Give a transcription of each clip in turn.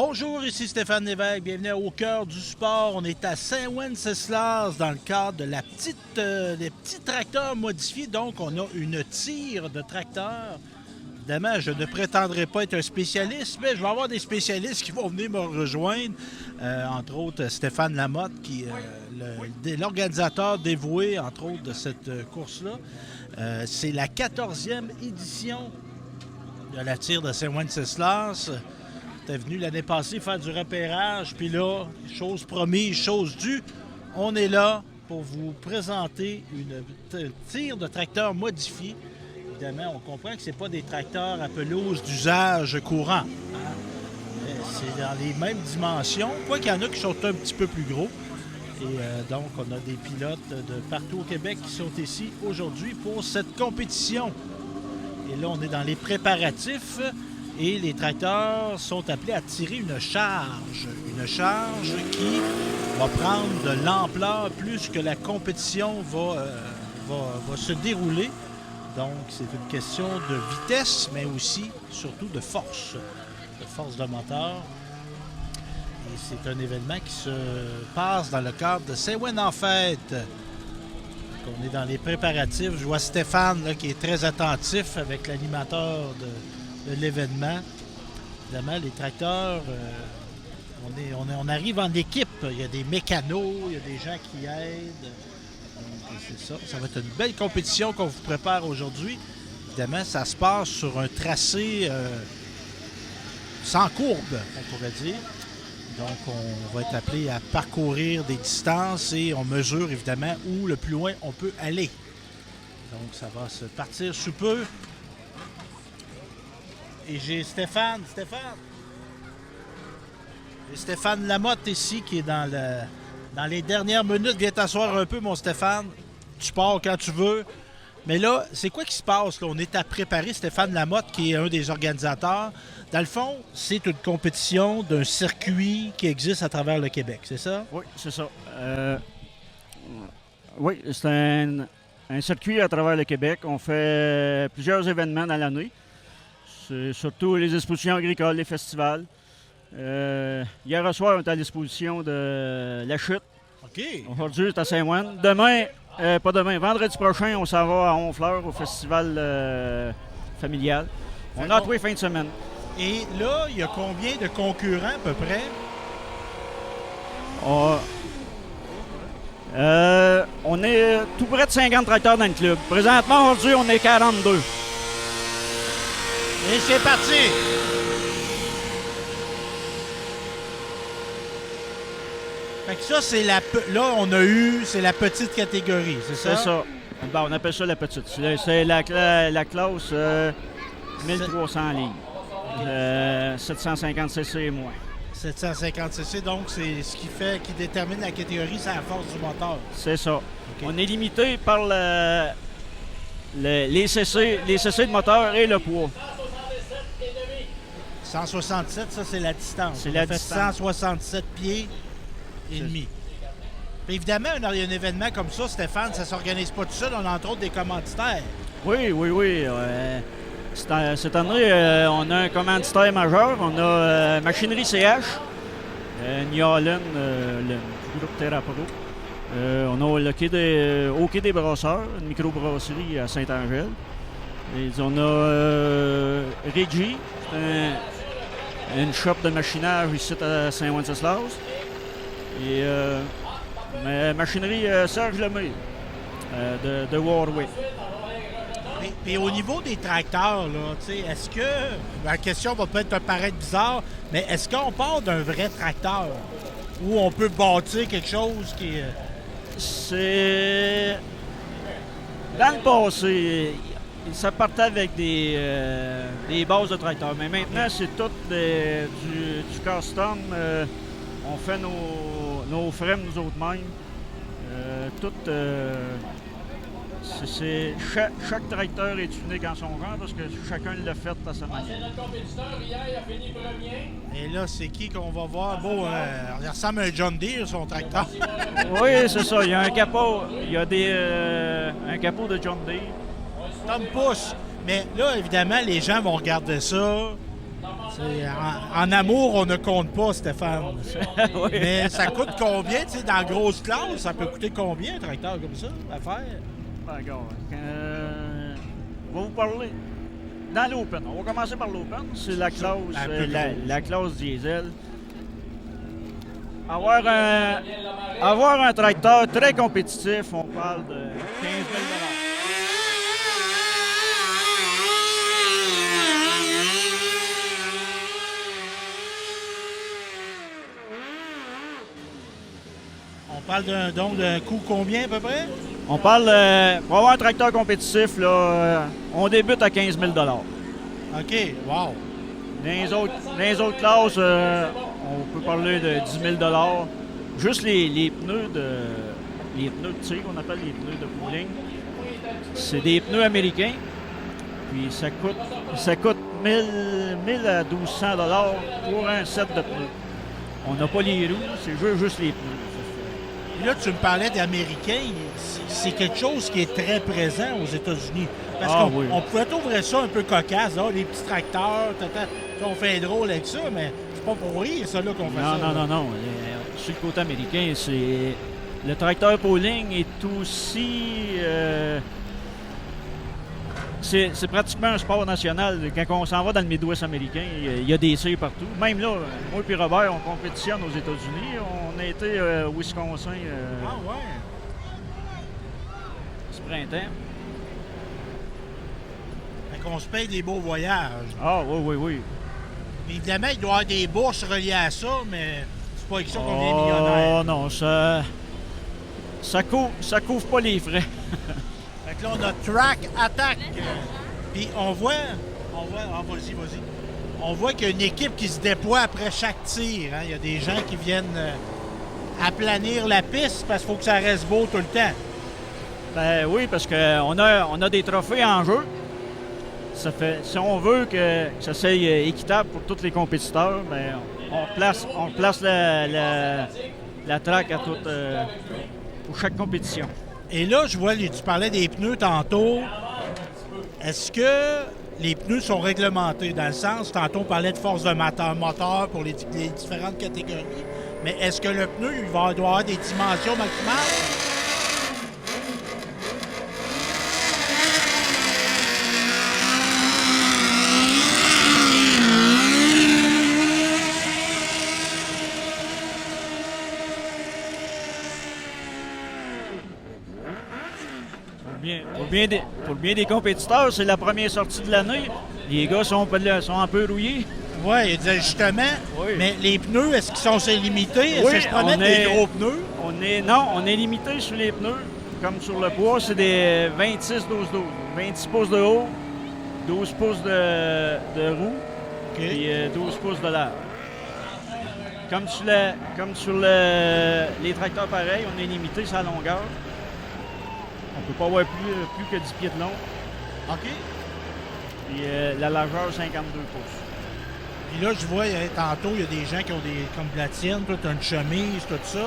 Bonjour, ici Stéphane Lévesque, bienvenue au cœur du sport. On est à Saint-Wenceslas dans le cadre de des petits tracteurs modifiés. Donc, on a une tire de tracteur. Évidemment, je ne prétendrai pas être un spécialiste, mais je vais avoir des spécialistes qui vont venir me rejoindre. Entre autres, Stéphane Lamotte, qui est l'organisateur dévoué, entre autres, de cette course-là. C'est la 14e édition de la tire de Saint-Wenceslas. T'es venu l'année passée faire du repérage, puis là, chose promise, chose due, on est là pour vous présenter une tire de tracteur modifié. Évidemment, on comprend que ce n'est pas des tracteurs à pelouse d'usage courant. Hein? C'est dans les mêmes dimensions, quoi qu'il y en a qui sont un petit peu plus gros. Et donc, on a des pilotes de partout au Québec qui sont ici aujourd'hui pour cette compétition. Et là, on est dans les préparatifs. Et les tracteurs sont appelés à tirer une charge qui va prendre de l'ampleur plus que la compétition va se dérouler. Donc, c'est une question de vitesse, mais aussi, surtout, de force de moteur. Et c'est un événement qui se passe dans le cadre de Saint-Wen-en-Fête. On est dans les préparatifs. Je vois Stéphane là, qui est très attentif avec l'animateur de l'événement. Évidemment, les tracteurs, on arrive en équipe. Il y a des mécanos, il y a des gens qui aident. Donc, c'est ça. Ça va être une belle compétition qu'on vous prépare aujourd'hui. Évidemment, ça se passe sur un tracé sans courbe, on pourrait dire. Donc, on va être appelé à parcourir des distances et on mesure évidemment où le plus loin on peut aller. Donc, ça va se partir sous peu. Et j'ai Stéphane Lamotte ici qui est dans les dernières minutes. Viens t'asseoir un peu, mon Stéphane. Tu pars quand tu veux. Mais là, c'est quoi qui se passe? Là? On est à préparer Stéphane Lamotte, qui est un des organisateurs. Dans le fond, c'est une compétition d'un circuit qui existe à travers le Québec, c'est ça? Oui, c'est ça. Oui, c'est un circuit à travers le Québec. On fait plusieurs événements dans l'année. C'est surtout les expositions agricoles, les festivals. Hier soir, on était à l'exposition de La Chute. OK. Aujourd'hui, c'est à Saint-Ouen. Vendredi prochain, on s'en va à Honfleur au festival familial. On a tous les fins de semaine. Et là, il y a combien de concurrents à peu près? On est tout près de 50 tracteurs dans le club. Présentement, aujourd'hui, on est 42. Et c'est parti! Fait que ça, c'est là, c'est la petite catégorie, c'est ça? C'est ça. Bon, on appelle ça la petite. C'est la classe 1300 livres. 750 cc et moins. 750 cc, donc c'est ce qui détermine la catégorie, c'est la force du moteur. C'est ça. Okay. On est limité par les cc de moteur et le poids. 167, ça, c'est la distance. C'est la distance. 167 pieds et demi. Puis évidemment, il y a un événement comme ça, Stéphane, ça ne s'organise pas tout seul. On a entre autres des commanditaires. Oui. Cette année, on a un commanditaire majeur. On a Machinerie CH, New Holland, le groupe TerraPro. On a au Quai des Brasseurs, une microbrasserie à Saint-Angèle. Et on a Regi, une shop de machinage ici à Saint-Wenceslas. Et Machinerie Serge Lemay de Warwick. Puis au niveau des tracteurs, là, est-ce que, la question va peut-être te paraître bizarre, mais est-ce qu'on part d'un vrai tracteur où on peut bâtir quelque chose qui est... C'est... Dans le passé, ça partait avec des bases de tracteurs, mais maintenant, c'est tout du custom. On fait nos frames nous autres mêmes. Chaque tracteur est unique en son genre parce que chacun l'a fait à sa manière. Notre compétiteur hier a fini premier. Et là, c'est qui qu'on va voir? Bon, il ressemble à un John Deere, son tracteur. Oui, c'est ça. Il y a un capot. Il y a un capot de John Deere. Tom Pousse. Mais là, évidemment, les gens vont regarder ça. En amour, on ne compte pas, Stéphane. Oui. Mais ça coûte combien? Tu sais, dans la grosse classe, ça peut coûter combien un tracteur comme ça à faire? D'accord. On va vous parler. Dans l'Open, on va commencer par l'Open. C'est la classe, La plus grosse. la classe diesel. Avoir un tracteur très compétitif, on parle de 15 000 On parle d'un coût combien à peu près? On parle, pour avoir un tracteur compétitif, là, on débute à 15 000 OK, wow. Dans les autres classes, on peut parler de 10 000 Juste les pneus de tir, qu'on appelle les pneus de pooling, c'est des pneus américains. Puis ça coûte 1000 à 1200 pour un set de pneus. On n'a pas les roues, c'est juste les pneus. Puis là, tu me parlais d'Américains. C'est quelque chose qui est très présent aux États-Unis. Parce qu'on oui. on pouvait trouver ça un peu cocasse, les petits tracteurs, on fait drôle avec ça, mais c'est pas pour rire, ça, là, qu'on fait ça. Non. Sur le côté américain, c'est le tracteur pooling est aussi... c'est pratiquement un sport national. Quand on s'en va dans le Midwest américain, il y a des tirs partout. Même là, moi et Robert, on compétitionne aux États-Unis. On a été au Wisconsin Ah ouais? ce printemps. Fait qu'on se paye des beaux voyages. Ah oui. Mais évidemment, il doit y avoir des bourses reliées à ça, mais c'est pas avec ça qu'on devient millionnaire. Oh non, ça couvre pas les frais. Fait que là, on a track, attaque. Puis on voit, vas-y. On voit qu'il y a une équipe qui se déploie après chaque tir. Hein. Il y a des gens qui viennent aplanir la piste parce qu'il faut que ça reste beau tout le temps. Ben oui, parce qu'on a des trophées en jeu. Ça fait, si on veut que ça soit équitable pour tous les compétiteurs, ben on place la track à pour chaque compétition. Et là, je vois, tu parlais des pneus tantôt. Est-ce que les pneus sont réglementés? Dans le sens, tantôt on parlait de force de moteur pour les différentes catégories. Mais est-ce que le pneu doit avoir des dimensions maximales? Pour le bien des compétiteurs, c'est la première sortie de l'année. Les gars sont un peu rouillés. Oui, il y a des ajustements. Oui. Mais les pneus, est-ce qu'ils sont limités? Est-ce que je peux mettre des gros pneus? On est limité sur les pneus. Comme sur le poids, c'est des 26-12-12. 26 pouces de haut, 12 pouces de roue, et 12 pouces de large. Comme sur les tracteurs pareils, on est limité sur la longueur. On ne peut pas avoir plus que 10 pieds de long. OK. Puis la largeur, 52 pouces. Puis là, je vois, tantôt, il y a des gens qui ont comme la tienne, toi, tu as une chemise, tout ça.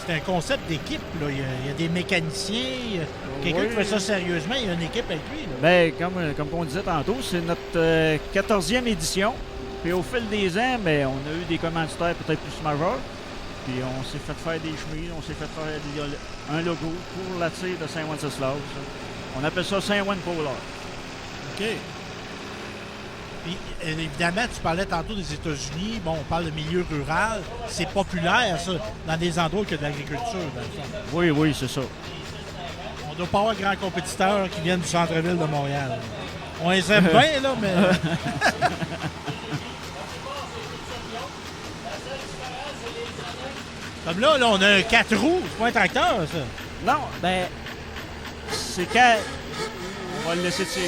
C'est un concept d'équipe, là. Il y a des mécaniciens, il y a quelqu'un qui fait ça sérieusement, il y a une équipe avec lui, là. Bien, comme on disait tantôt, c'est notre 14e édition. Puis au fil des ans, bien, on a eu des commanditaires peut-être plus majeurs. Puis on s'est fait faire des chemises, on s'est fait faire un logo pour la tire de Saint-Wenceslas. On appelle ça Saint-Wen Polar. OK. Puis, évidemment, tu parlais tantôt des États-Unis. Bon, on parle de milieu rural. C'est populaire, ça, dans des endroits où il y a de l'agriculture, dans le fond. Oui, c'est ça. On doit pas avoir grands compétiteurs qui viennent du centre-ville de Montréal. On les aime bien, là, mais... Comme là, on a un 4 roues. C'est pas un tracteur, ça. Non, ben, c'est quand... On va le laisser tirer.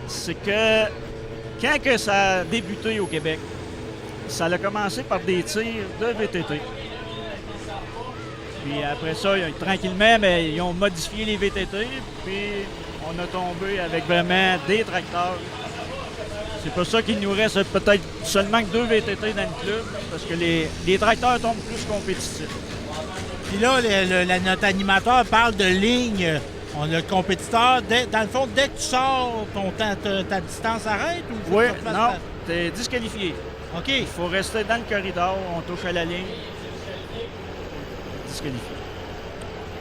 C'est que quand que ça a débuté au Québec, ça a commencé par des tirs de VTT. Puis après ça, tranquillement, mais ils ont modifié les VTT, puis on a tombé avec vraiment des tracteurs C'est pour ça qu'il nous reste peut-être seulement que 2 VTT dans le club, parce que les tracteurs tombent plus compétitifs. Puis là, notre animateur parle de ligne. On a le compétiteur. Dans le fond, dès que tu sors, ta distance arrête ou faut Oui, que tu refasses non, t'es disqualifié. OK. Il faut rester dans le corridor, on touche à la ligne. Disqualifié.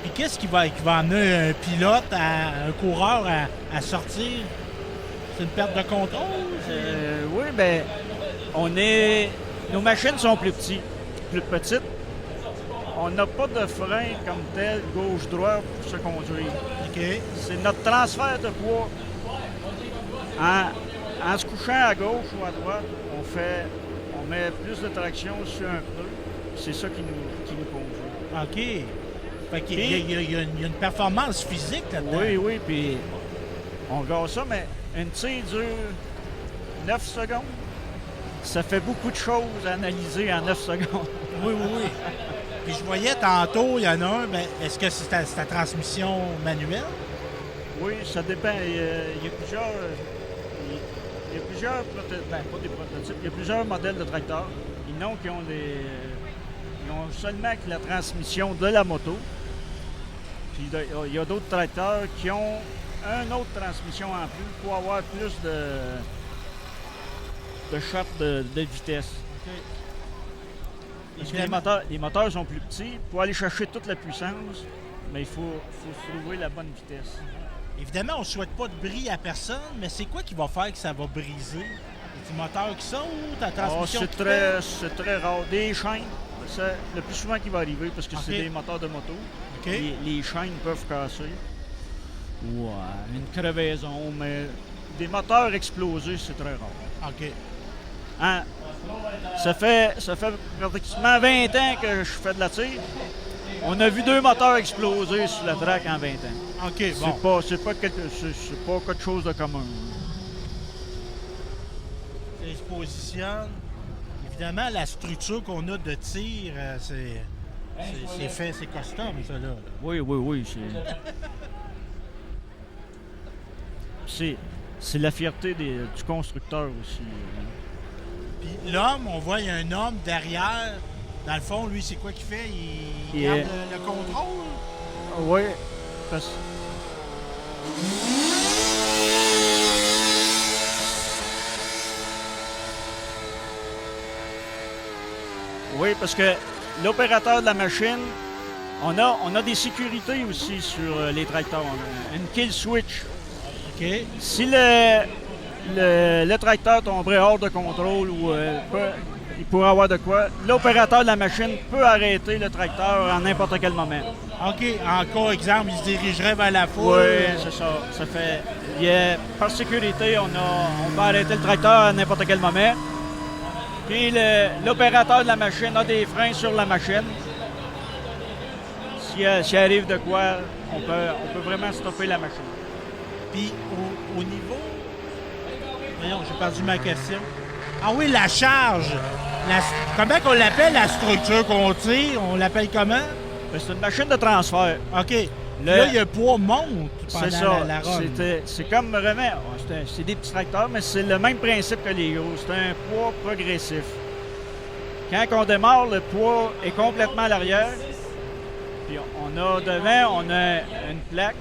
Puis qu'est-ce qui va amener un pilote, un coureur à sortir? C'est une perte de contrôle? Oui, ben nos machines sont plus petites. On n'a pas de frein comme tel, gauche-droite, pour se conduire. OK. C'est notre transfert de poids. En se couchant à gauche ou à droite, on met plus de traction sur un pneu. C'est ça qui nous conduit. OK. Fait qu'il y a une performance physique là-dedans. Oui, puis on regarde ça, mais une tire dure 9 secondes. Ça fait beaucoup de choses à analyser en 9 secondes. Oui. Puis je voyais tantôt, il y en a un, est-ce que c'est ta transmission manuelle? Oui, ça dépend. Il y a plusieurs pas des prototypes, il y a plusieurs modèles de tracteurs. Ils n'ont seulement que la transmission de la moto. Puis il y a d'autres tracteurs qui ont une autre transmission en plus pour avoir plus de shot de vitesse. Okay. Parce que les moteurs sont plus petits. Pour aller chercher toute la puissance, mais il faut trouver la bonne vitesse. Évidemment, on ne souhaite pas de bris à personne, mais c'est quoi qui va faire que ça va briser? C'est le moteur qui sort ou ta transmission? C'est très rare. Des chaînes, c'est le plus souvent qui va arriver parce que c'est des moteurs de moto. Okay. Les chaînes peuvent casser. Ouais, une crevaison, mais des moteurs explosés, c'est très rare. OK. Hein? Ça fait pratiquement 20 ans que je fais de la tire. On a vu 2 moteurs exploser sur la track en 20 ans. OK, bon. C'est pas quelque chose de commun. Ça se positionne. Évidemment, la structure qu'on a de tir, c'est fait, c'est custom, ça, là. Oui. C'est la fierté du constructeur aussi. Puis l'homme, on voit, il y a un homme derrière. Dans le fond, lui, c'est quoi qu'il fait? Il garde le contrôle? Oui, parce que l'opérateur de la machine, on a des sécurités aussi sur les tracteurs. On a une kill switch. OK. Si le tracteur tomberait hors de contrôle ou il pourrait avoir de quoi, l'opérateur de la machine peut arrêter le tracteur en n'importe quel moment. OK. Encore exemple, il se dirigerait vers la foule. Oui, c'est ça. Ça fait. Par sécurité, on peut arrêter le tracteur à n'importe quel moment. Puis l'opérateur de la machine a des freins sur la machine. S'il arrive de quoi, on peut vraiment stopper la machine. Puis au niveau... Voyons, j'ai perdu ma question. Ah oui, la charge. Comment qu'on l'appelle, la structure qu'on tire? On l'appelle comment? C'est une machine de transfert. OK. Là, il y a le poids monte pendant la run. C'est comme vraiment... C'est des petits tracteurs, mais c'est le même principe que les gros. C'est un poids progressif. Quand on démarre, le poids est complètement à l'arrière. Puis devant, on a une plaque.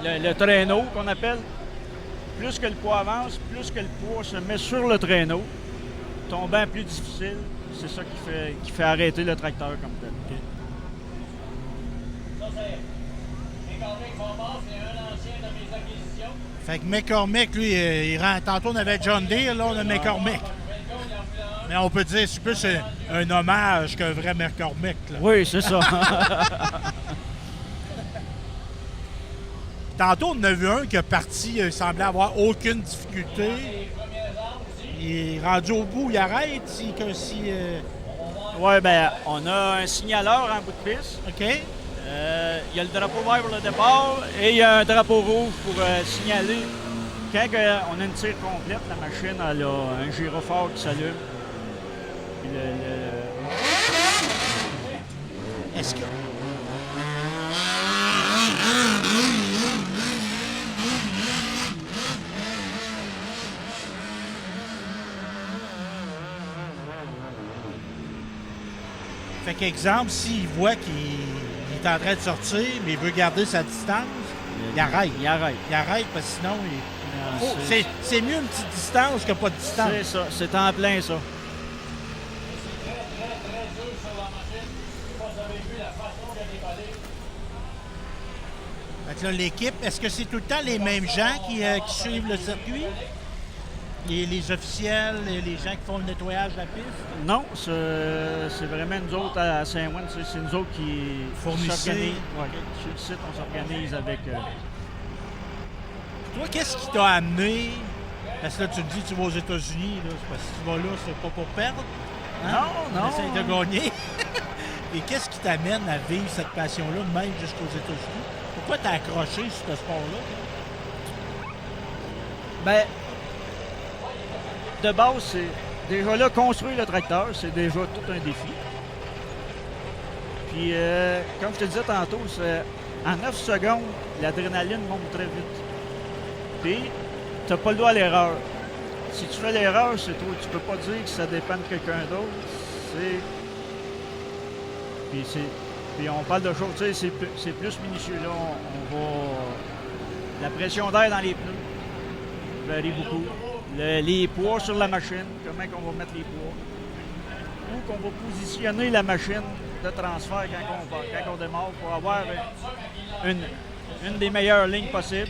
Le traîneau qu'on appelle. Plus que le poids avance, plus que le poids se met sur le traîneau. Tombant plus difficile, c'est ça qui fait arrêter le tracteur comme tel. Okay. Ça, c'est McCormick Bombard, c'est un ancien de mes acquisitions. Fait que McCormick, lui, il rend. Tantôt, on avait John Deere, là, on a McCormick. Mais on peut dire, c'est plus un hommage qu'un vrai McCormick. Là. Oui, c'est ça. Tantôt, on en a vu un qui est parti, il semblait avoir aucune difficulté. Il est rendu au bout, il arrête. Oui, bien, on a un signaleur en bout de piste. OK. Il y a le drapeau vert pour le départ et il y a un drapeau rouge pour signaler. Quand on a une tire complète, la machine elle a un gyrophare qui s'allume. Est-ce que... Fait qu'exemple, s'il voit qu'il est en train de sortir, mais il veut garder sa distance, il arrête. Il arrête. Il arrête parce que sinon, Non, oh, c'est mieux une petite distance que pas de distance. C'est ça, c'est en plein ça. Très dur sur la machine. Je sais pas si vous avez vu la façon qu'elle est collée. Fait que là, l'équipe, est-ce que c'est tout le temps les mêmes gens qui suivent le circuit? Les officiels, les gens qui font le nettoyage de la piste? Non, c'est vraiment nous autres à Saint-Ouen, c'est nous autres qui Fournissez. s'organisent. Ouais, sur le site, on s'organise avec... Toi, qu'est-ce qui t'a amené? Parce que là, tu te dis, tu vas aux États-Unis, là, c'est parce que si tu vas là, c'est pas pour perdre. Hein? Non, non. On essaye de gagner. Et qu'est-ce qui t'amène à vivre cette passion-là, même jusqu'aux États-Unis? Pourquoi t'as accroché sur ce sport-là? Ben, de base, c'est déjà là, construire le tracteur, c'est déjà tout un défi. Puis, comme je te disais tantôt, en 9 secondes, l'adrénaline monte très vite. Puis, tu n'as pas le droit à l'erreur. Si tu fais l'erreur, c'est toi. Tu peux pas dire que ça dépend de quelqu'un d'autre. Puis on parle de choses, tu sais, c'est plus minutieux. Là, on va... La pression d'air dans les pneus varie beaucoup. Les poids sur la machine, comment on va mettre les poids. Où qu'on va positionner la machine de transfert quand on démarre pour avoir une des meilleures lignes possibles.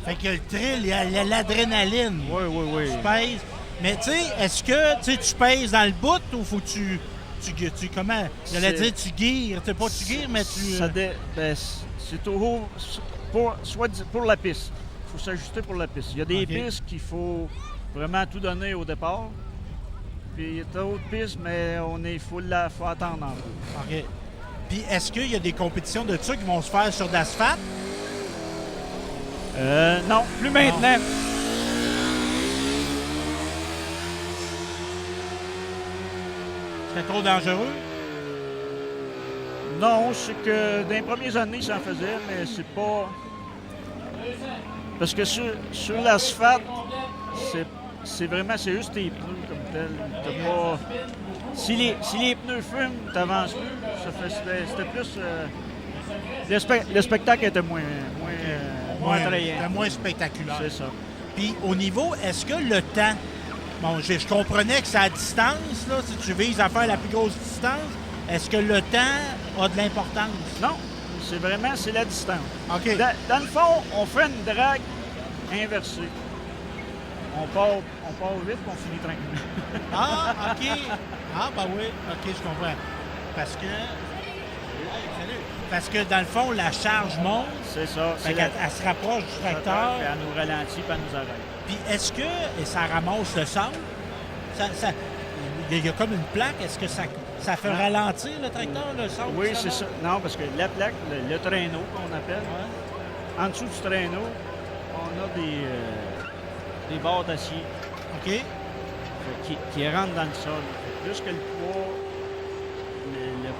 Fait que le thrill, il y a l'adrénaline. Oui. Tu pèses. Mais tu sais, est-ce que tu pèses dans le bout ou faut que tu comment? J'allais dire tu guires. Tu pas tu guires, mais tu. C'est toujours pour la piste. Il faut s'ajuster pour la piste. Il y a des pistes qu'il faut vraiment tout donner au départ. Puis il y a d'autres pistes, mais faut attendre un peu. OK. Puis est-ce qu'il y a des compétitions de ça qui vont se faire sur l'asphalte? Non, plus maintenant. C'était trop dangereux? Non, c'est que dans les premières années, ça en faisait, mais c'est pas... Parce que sur l'asphalte, c'est juste tes pneus comme tel. T'as pas... Si les pneus fument, t'avances plus. C'était plus... Le spectacle était moins attrayant. C'était moins spectaculaire. C'est ça. Puis au niveau, est-ce que le temps... Bon, je comprenais que c'est à distance, là, si tu vises à faire la plus grosse distance, est-ce que le temps a de l'importance? Non, c'est la distance. OK. Dans le fond, on fait une drague inversée. On part vite, puis on finit tranquillement. Ah, OK. Ah, ben oui. OK, je comprends. Parce que dans le fond, la charge monte. C'est ça. Elle se rapproche du tracteur. Puis elle nous ralentit, puis elle nous arrête. Puis est-ce que ça ramasse le sable? Il y a comme une plaque. Est-ce que ça fait ralentir le tracteur, le sable? Oui, c'est ça. Non, parce que la plaque, le traîneau qu'on appelle, en dessous du traîneau, on a des barres d'acier. OK. Qui rentrent dans le sol. Plus que le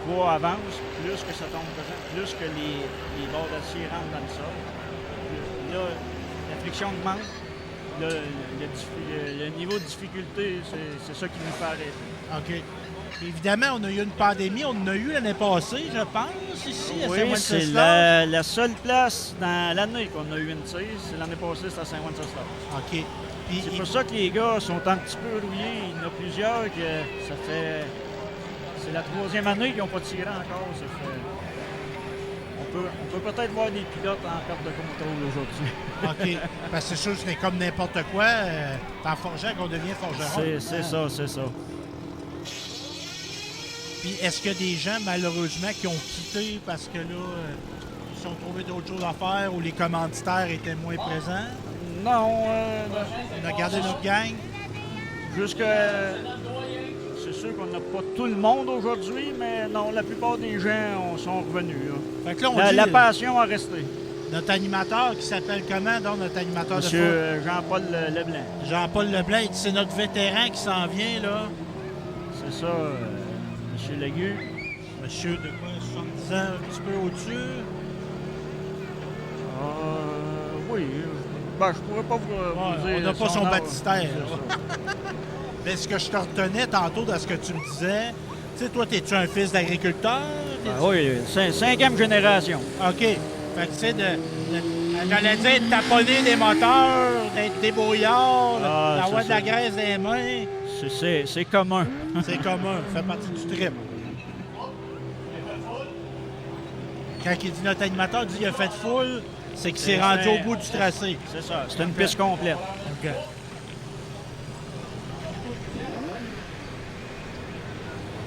poids avance, plus que ça tombe dedans, plus que les barres d'acier rentrent dans le sol. Là, la friction augmente. Le niveau de difficulté, c'est ça qui nous fait arrêter. OK. Évidemment, on a eu une pandémie. On en a eu l'année passée, je pense, ici, à Oui, c'est Saint-Wenceslas. la seule place dans l'année qu'on a eu une tire. C'est l'année passée, c'est à Saint-Wenceslas. OK. Puis, C'est pour ça que les gars sont un petit peu rouillés. Il y en a plusieurs que ça fait... C'est la 3e année qu'ils n'ont pas tiré encore. Ça fait... On peut peut-être voir des pilotes en perte de contrôle aujourd'hui. OK. Parce que c'est sûr que c'est comme n'importe quoi. En forgeant qu'on devient forgeron. C'est ça. Puis est-ce qu'il y a des gens, malheureusement, qui ont quitté parce que là, ils se sont trouvés d'autres choses à faire ou les commanditaires étaient moins présents? Non, On a gardé notre gang. C'est sûr qu'on n'a pas tout le monde aujourd'hui, mais non, la plupart des gens sont revenus. Fait que là, La passion a resté. Notre animateur qui s'appelle comment, donc, notre animateur de Monsieur Jean-Paul Leblanc. Jean-Paul Leblanc, c'est notre vétéran qui s'en vient, là. C'est ça, Monsieur Légu. Monsieur de quoi, 70 ans, un petit peu au-dessus? Oui. Ben, je pourrais pas vous dire. On n'a pas son baptistère. Mais ce que je te retenais tantôt dans ce que tu me disais, tu sais, toi, t'es-tu un fils d'agriculteur? Oui, cinquième génération. OK. Fait que, tu sais, j'allais dire de taponner des moteurs, d'être débrouillard, d'avoir de la graisse dans les mains. C'est commun. C'est commun. Ça fait partie du trip. Quand il dit notre animateur dit qu'il a fait full, c'est qu'il s'est rendu au bout du tracé. C'est ça. C'est une piste complète. OK.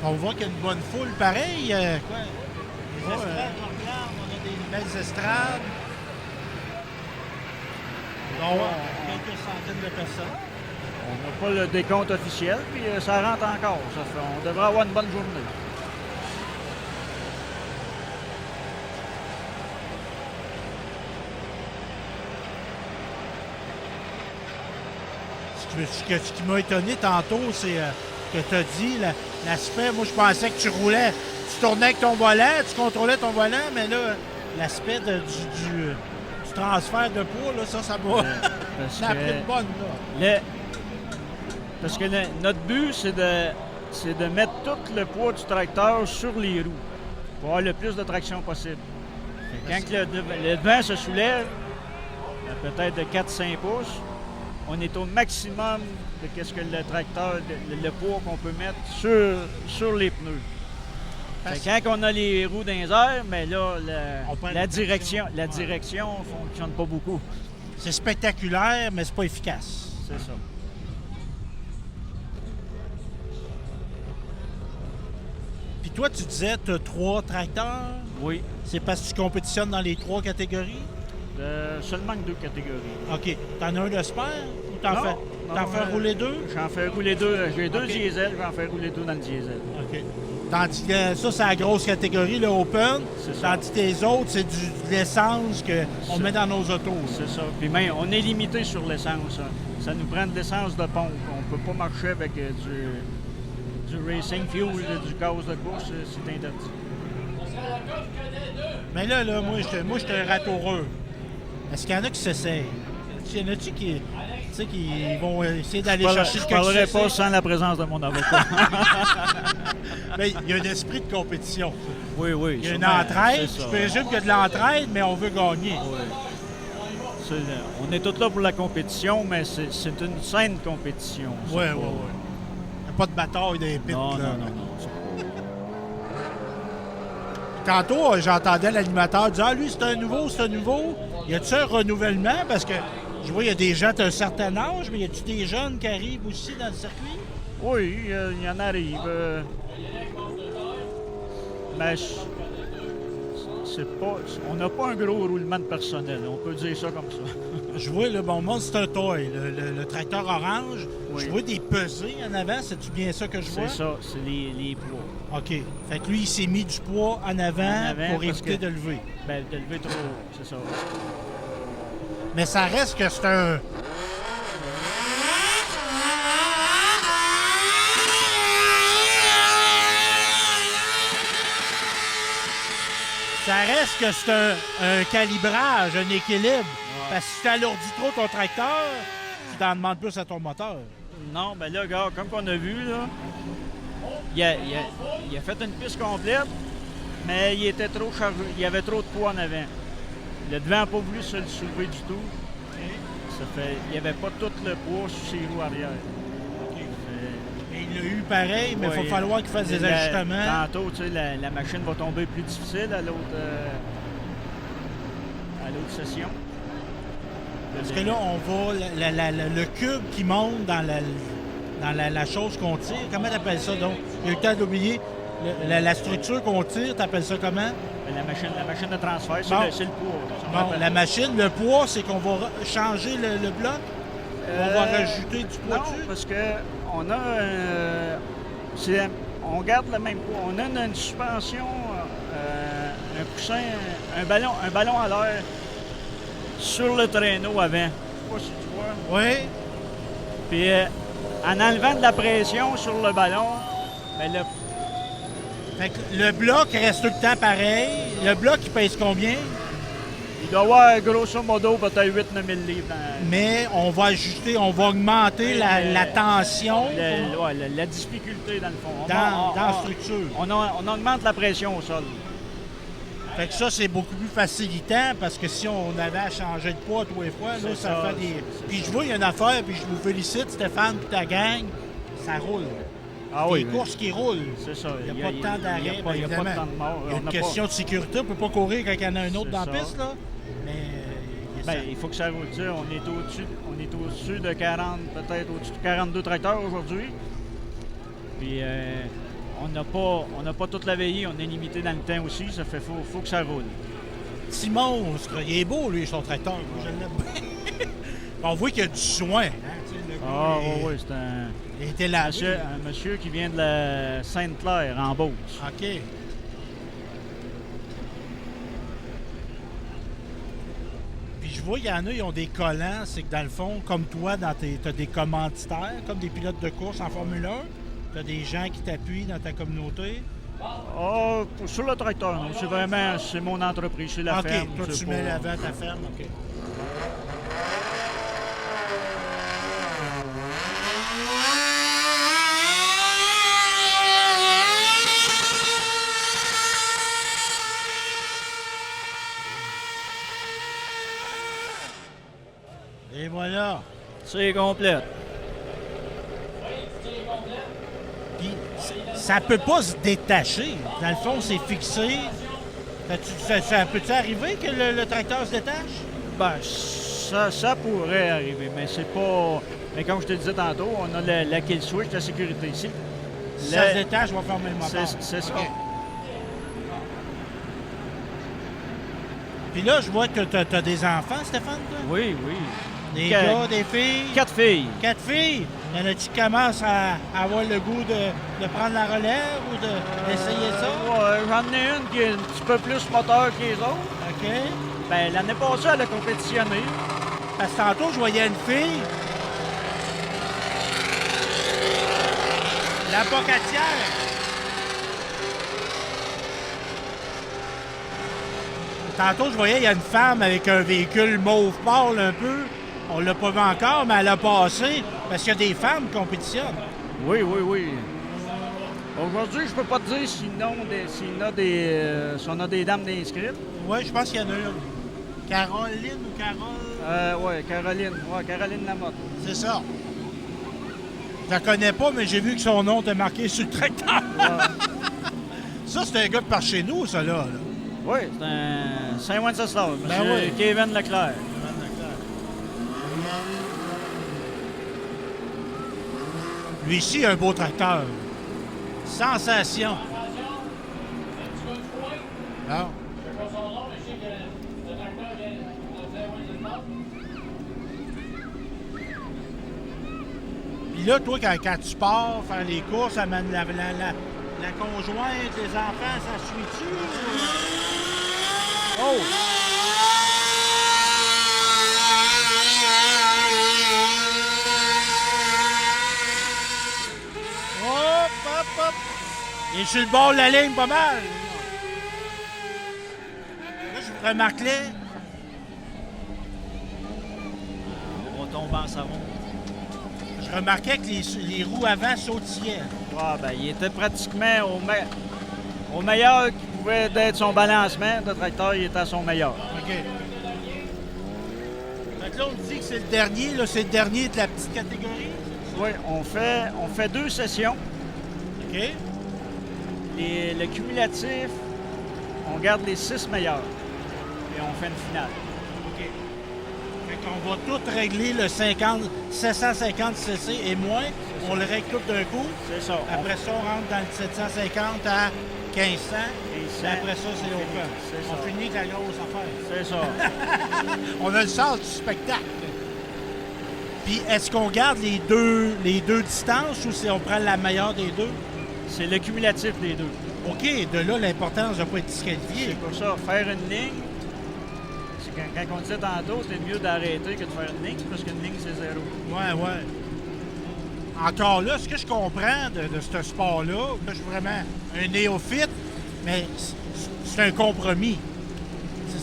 On voit qu'il y a une bonne foule pareil. Les estrades, on regarde, on a des belles estrades. Donc, quelques centaines de personnes. On n'a pas le décompte officiel, puis ça rentre encore. On devrait avoir une bonne journée. Ce qui m'a étonné tantôt, c'est que tu as dit l'aspect. Moi, je pensais que tu roulais, tu tournais avec ton volant, tu contrôlais ton volant, mais là, l'aspect du transfert de poids, là, ça m'a ça a pris une bonne. Là. Parce que notre but, c'est de mettre tout le poids du tracteur sur les roues pour avoir le plus de traction possible. Quand le devant se soulève, peut-être de 4-5 pouces, on est au maximum de ce que le tracteur, le poids qu'on peut mettre sur les pneus. Quand on a les roues dans les airs, mais là, la direction ne fonctionne pas beaucoup. C'est spectaculaire, mais c'est pas efficace. C'est ça. Puis toi, tu disais que tu as 3 tracteurs. Oui. C'est parce que tu compétitionnes dans les 3 catégories? Seulement que 2 catégories. OK. T'en as un de spare ou t'en fais rouler 2? J'en fais rouler 2. J'ai 2 diesel, j'en fais rouler 2 dans le diesel. OK. Tandis que ça, c'est la grosse catégorie, le Open. Tandis que les autres, c'est de l'essence qu'on met dans nos autos. C'est ça. Puis même, on est limité sur l'essence. Ça nous prend de l'essence de pompe. On peut pas marcher avec du racing fuel, du gaz de course, c'est interdit. Mais là moi, je suis un ratoureux. Est-ce qu'il y en a qui s'essayent? Il y en a-tu qui vont essayer d'aller chercher le Je ne parlerai pas sans la présence de mon avocat. Mais il y a un esprit de compétition. Oui. Il y a une entraide. Je présume qu'il y a de l'entraide, mais on veut gagner. Oui. On est tous là pour la compétition, mais c'est une saine compétition. Oui. Il n'y a pas de bataille des pits. Non. Tantôt, j'entendais l'animateur dire « Ah, lui, c'est un nouveau. Y a-tu un renouvellement? » Parce que je vois, il y a des gens d'un certain âge, mais y a-tu des jeunes qui arrivent aussi dans le circuit? Oui, il y en arrive. Mais on n'a pas un gros roulement de personnel, on peut dire ça comme ça. Je vois, le Monster Toy, le tracteur orange. Oui. Je vois des pesées en avant, c'est-tu bien ça que je vois? C'est ça, c'est les poids. OK. Fait que lui, il s'est mis du poids en avant pour éviter de lever. Ben, de lever trop, c'est ça. Mais ça reste que c'est un... Ça reste que c'est un calibrage, un équilibre. Ouais. Parce que si tu alourdis trop ton tracteur, tu t'en demandes plus à ton moteur. Non, ben là, regarde, comme on a vu, là, il a fait une piste complète, mais il était trop chargé. Il y avait trop de poids en avant. Le devant n'a pas voulu se le soulever du tout. Ça fait, il n'y avait pas tout le poids sur ses roues arrière. Et il l'a eu pareil, mais il va falloir qu'il fasse des ajustements. Tantôt, tu sais, la machine va tomber plus difficile à l'autre session. Parce que là, on voit le cube qui monte dans la chose qu'on tire. Comment tu appelles ça, donc? Il y a eu le temps d'oublier. La structure qu'on tire, tu appelles ça comment? La machine de transfert, c'est le poids. Bon, la machine, le poids, c'est qu'on va changer le bloc? On va rajouter du poids dessus? Parce que on garde le même poids. On a une suspension, un coussin, un ballon à l'air sur le traîneau avant. Je sais pas si tu vois. Oui. Puis en enlevant de la pression sur le ballon, ben fait que le bloc reste tout le temps pareil. Le bloc, il pèse combien? Il doit y avoir grosso modo peut-être 8-9 000 livres dans Mais on va ajuster, on va augmenter la tension la difficulté dans le fond. dans la structure. On augmente la pression au sol. Fait que ça, c'est beaucoup plus facilitant parce que si on avait à changer de poids tous les fois, là, C'est ça ça, fait des. c'est Puis je vois, il y a une affaire, puis je vous félicite, Stéphane, puis ta gang, ça roule. Ah Des oui, courses qui roulent. c'est ça. Il n'y a pas de temps Il d'arrêt, n'y a pas de évidemment. temps de mort. Il y a On une n'a question de sécurité, on ne peut pas courir quand il y en a un autre C'est dans ça. la piste, là. Mais Ben, il faut que ça roule. Tu sais, on est au-dessus de 40, peut-être au-dessus de 42 tracteurs aujourd'hui. Puis on n'a pas toute la veillée, on est limité dans le temps aussi. Ça fait faut que ça roule. petit monstre, il est beau, lui, son tracteur. Moi, je l'aime bien. On voit qu'il y a du soin. Hein, tu sais, le gars, Ah il- oui, c'est Il était là. un monsieur qui vient de la Sainte-Claire, en Beauce. OK. Puis je vois, il y en a, ils ont des collants. C'est que dans le fond, comme toi, tu as des commanditaires, comme des pilotes de course en Formule 1. Tu as des gens qui t'appuient dans ta communauté. Ah, sur le tracteur, non. C'est mon entreprise, c'est la OK, ferme. toi, c'est tu pas- mets l'avant ta ferme. OK. Et voilà. C'est complète. Puis ça peut pas se détacher. Dans le fond, c'est fixé. Ça peut-tu arriver que le tracteur se détache? Ben, ça pourrait arriver, mais c'est pas... Mais comme je te disais tantôt, on a la kill switch de sécurité ici. Si ça se détache, je vais fermer le moteur. C'est ça. OK. Puis là, je vois que tu as des enfants, Stéphane, toi? Oui, oui. Des Quatre- gars, des filles? 4 filles. 4 filles? Y en a-tu qui commencent à avoir le goût de prendre la relève ou d'essayer ça? Ouais, j'en ai une qui est un petit peu plus moteur que les autres. OK. Ben, l'année passée, elle a compétitionné. Parce que tantôt, je voyais une fille. La pocatière. Tantôt, je voyais, il y a une femme avec un véhicule mauve pâle un peu. On l'a pas vu encore, mais elle a passé. Parce qu'il y a des femmes qui compétitionnent. Oui, oui, oui. Aujourd'hui, je peux pas te dire si on a des dames d'inscrites. Oui, je pense qu'il y en a une. Caroline ou Carole? Ouais, Caroline. Ouais, Caroline Lamotte. C'est ça. Je la connais pas, mais j'ai vu que son nom était marqué sur le tracteur. Ça, c'est un gars de par chez nous, ça, là. Oui, c'est un Saint-Wenceslas, M. Ben oui. Kevin Leclerc. Lui ici, il a un beau tracteur. Sensation. Non. Puis là, toi, quand tu pars faire les courses, amène la conjointe, les enfants, ça suit-tu? Oh! Hop, hop, hop! Il est sur le bord de la ligne pas mal. Là, je vous remarquais. On tombe en savon. Je remarquais que les roues avant sautillaient. Ouais, ben, il était pratiquement au meilleur qui pouvait être son balancement. Le tracteur, il était à son meilleur. OK. Fait que là, on dit que c'est le dernier, là, c'est le dernier de la petite catégorie. Oui, on fait 2 sessions. OK. Et le cumulatif, on garde les 6 meilleurs. Et on fait une finale. OK. Fait qu'on va tout régler le 750 cc et moins. On le règle tout d'un coup. C'est ça. Après ça, on rentre dans le 750 à 1500. 1500. Et après ça, c'est open. C'est On ça. finit avec la grosse affaire. C'est ça. On a le sens du spectacle. Puis, est-ce qu'on garde les deux distances ou si on prend la meilleure des deux? C'est le cumulatif des deux. OK, de là, l'importance de ne pas être disqualifié. C'est pour ça, faire une ligne, c'est quand on disait tantôt, c'était mieux d'arrêter que de faire une ligne, parce qu'une ligne, c'est 0. Ouais, ouais. Encore là, ce que je comprends de ce sport-là, là, je suis vraiment un néophyte, mais c'est un compromis.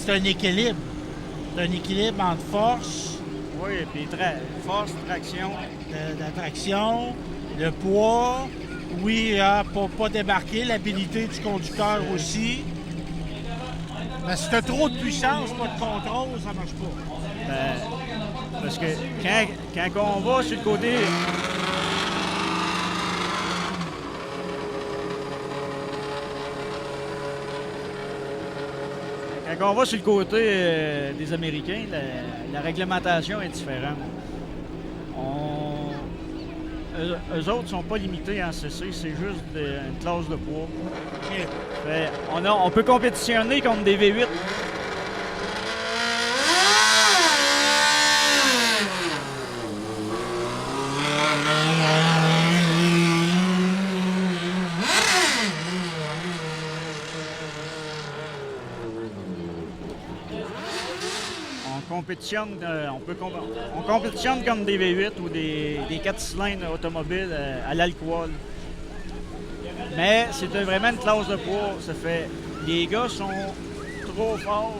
C'est un équilibre. C'est un équilibre entre force, Oui, puis force, traction. d'attraction, le poids, oui, pour pas débarquer, l'habilité du conducteur aussi. Mais si t'as trop de puissance, pas de contrôle, ça marche pas. Parce que quand on va sur le côté. Quand on va sur le côté des Américains, la réglementation est différente. Eux autres ne sont pas limités en CC, c'est juste une classe de poids. Fait, on peut compétitionner contre des V8. On compétitionne comme des V8 ou des 4 cylindres automobiles à l'alcool. Mais c'est vraiment une classe de poids. Ça fait les gars sont trop forts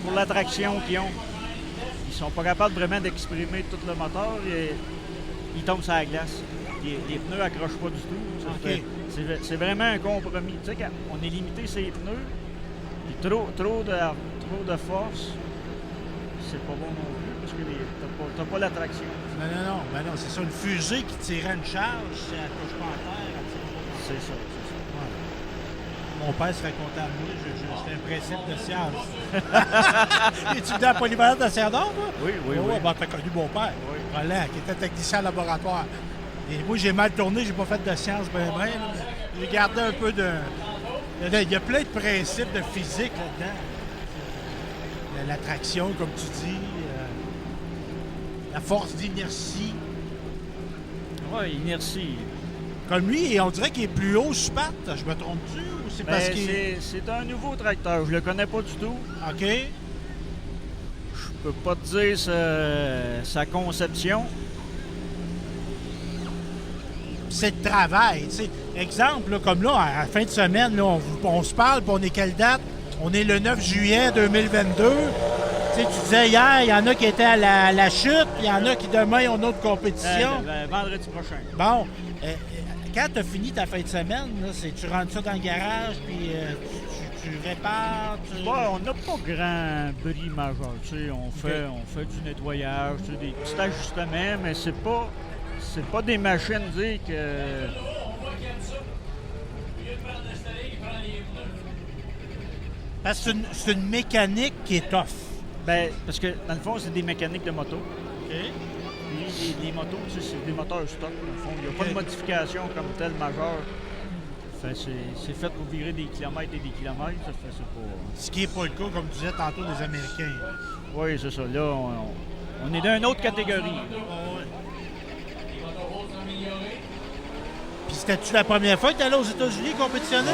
pour la traction qu'ils ont. Ils sont pas capables vraiment d'exprimer tout le moteur et ils tombent sur la glace. Les pneus accrochent pas du tout. Okay. C'est vraiment un compromis. Tu sais, quand on est limité ces pneus, puis trop de force, c'est pas bon non plus parce que t'as pas la traction. Non, c'est ça. Une fusée qui tirait une charge, si elle touche pas en terre, elle tire pas. C'est ça. Ouais. Mon père serait content de moi, je serais un principe de science. Es-tu dans la polyvalente de Cerdon, toi? Oui. Ben, t'as connu mon père, Roland, qui était technicien en laboratoire. Et moi, j'ai mal tourné, j'ai pas fait de science ben. J'ai gardé un peu de... Il y a plein de principes de physique là-dedans. L'attraction, comme tu dis, la force d'inertie. Oui, inertie. Comme lui, on dirait qu'il est plus haut sur patte. Je me trompe-tu? Ou c'est parce qu'il... C'est un nouveau tracteur. Je le connais pas du tout. OK. Je peux pas te dire sa conception. C'est le travail. T'sais. Exemple, là, comme là, à la fin de semaine, là, on se parle, puis on est quelle date? On est le 9 juillet 2022. Tu disais hier, il y en a qui étaient à la chute, il y en a qui demain ont une autre compétition. Vendredi prochain. Bon, quand tu as fini ta fin de semaine, là, tu rentres ça dans le garage, puis tu répares. On n'a pas grand bris majeur. On fait du nettoyage, des petits ajustements, mais c'est pas des machines dire que. Parce que c'est une mécanique qui est tough. Ben, parce que dans le fond, c'est des mécaniques de moto. OK. Puis les motos, c'est des moteurs stock. Dans le fond, il n'y a pas de modification comme telle majeure. C'est fait pour virer des kilomètres et des kilomètres. Ça fait, c'est pas... Ce qui n'est pas le cas, comme tu disais tantôt, des Américains. Oui, c'est ça. Là, on est dans une autre catégorie. Puis c'était-tu la première fois que tu allais aux États-Unis compétitionner?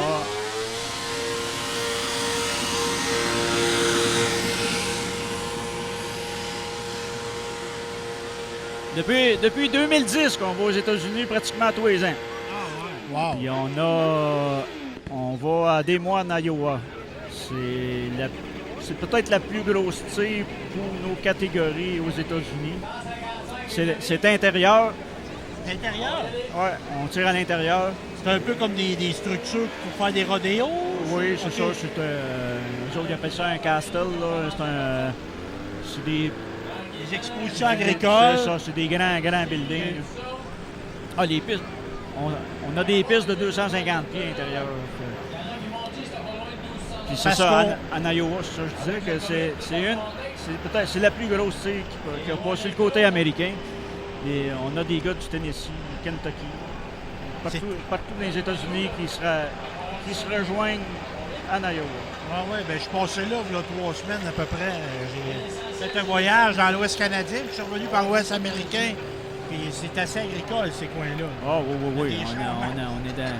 Depuis 2010 qu'on va aux États-Unis pratiquement tous les ans. Wow. Puis on va à des mois en Iowa. C'est peut-être la plus grosse tire pour nos catégories aux États-Unis. C'est intérieur. Intérieur? Oui, on tire à l'intérieur. C'est un peu comme des structures pour faire des rodéos? Oui, c'est ça. Eux autres, ils appellent ça un castle. C'est des expositions agricoles. C'est ça, c'est des grands buildings. Ah, les pistes. On a des pistes de 250 pieds à l'intérieur. Puis c'est ça, en Iowa, c'est ça, je disais que c'est la plus grosse tire qui a passé le côté américain. Et on a des gars du Tennessee, du Kentucky, partout dans les États-Unis qui se rejoignent en Iowa. Ah oui, bien je suis passé là il y a 3 semaines à peu près. J'ai fait un voyage dans l'Ouest canadien, puis je suis revenu par l'Ouest américain. Puis c'est assez agricole, ces coins-là. Ah oui. On est dans...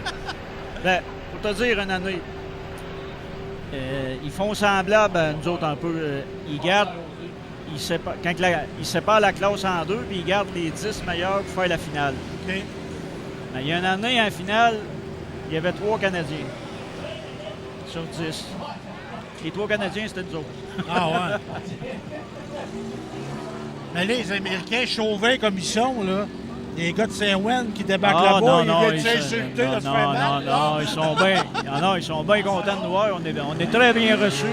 Ben, pour te dire une année, ils font semblable à nous autres un peu. Ils séparent la classe en deux, puis ils gardent les 10 meilleurs pour faire la finale. OK. Mais il y a une année, en finale, il y avait 3 Canadiens sur 10. Les 3 Canadiens, c'était nous autres. Ah ouais. Mais là, les Américains chauvins comme ils sont, là, les gars de Saint-Wen qui débarquent là-bas, ils viennent s'insulter, de se faire mal. Non, ils sont bien contents de nous voir. On est très bien reçus.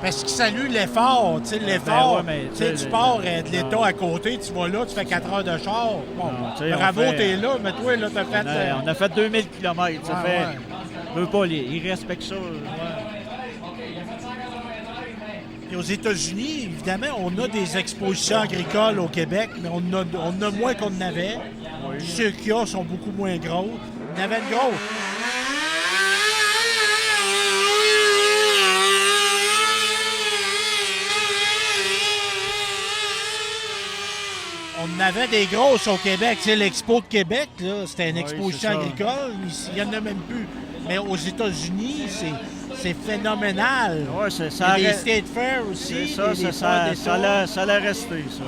Parce qu'ils saluent l'effort, tu sais, l'effort. ouais, mais, tu sais, tu pars de l'État à côté, tu vas là, tu fais 4 heures de char. Bon, bravo, t'es là, mais toi, là, t'as fait... On a fait 2000 km. Ça fait... ouais. Je veux pas, ils respectent ça. Et aux États-Unis, évidemment, on a des expositions agricoles au Québec, mais on en a moins qu'on en avait. Oui. Ceux qu'il y a sont beaucoup moins gros. On avait une grosse. On avait des grosses au Québec. Tu sais, l'Expo de Québec, là, c'était une exposition c'est ça. agricole. Ici, il n'y en a même plus. Mais aux États-Unis, c'est phénoménal. Ouais, Il y a des State Fair C'est aussi. ça, des ça foires d'État. l'a resté, ça.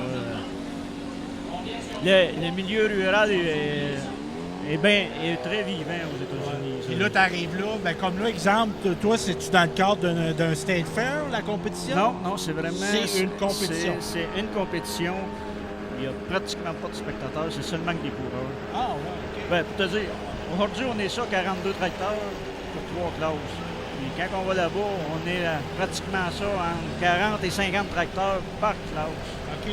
Le milieu rural est très vivant aux États-Unis. Puis là, tu arrives là, ben, comme là, exemple, toi, c'est-tu dans le cadre d'un State Fair, la compétition? Non, c'est vraiment... C'est une compétition. C'est une compétition. Il n'y a pratiquement pas de spectateurs, c'est seulement que des coureurs. Ah, ouais, OK. Ben, pour te dire, aujourd'hui, on est ça, 42 tracteurs pour 3 classes. Puis quand on va là-bas, on est pratiquement ça, entre 40 et 50 tracteurs par classe. OK.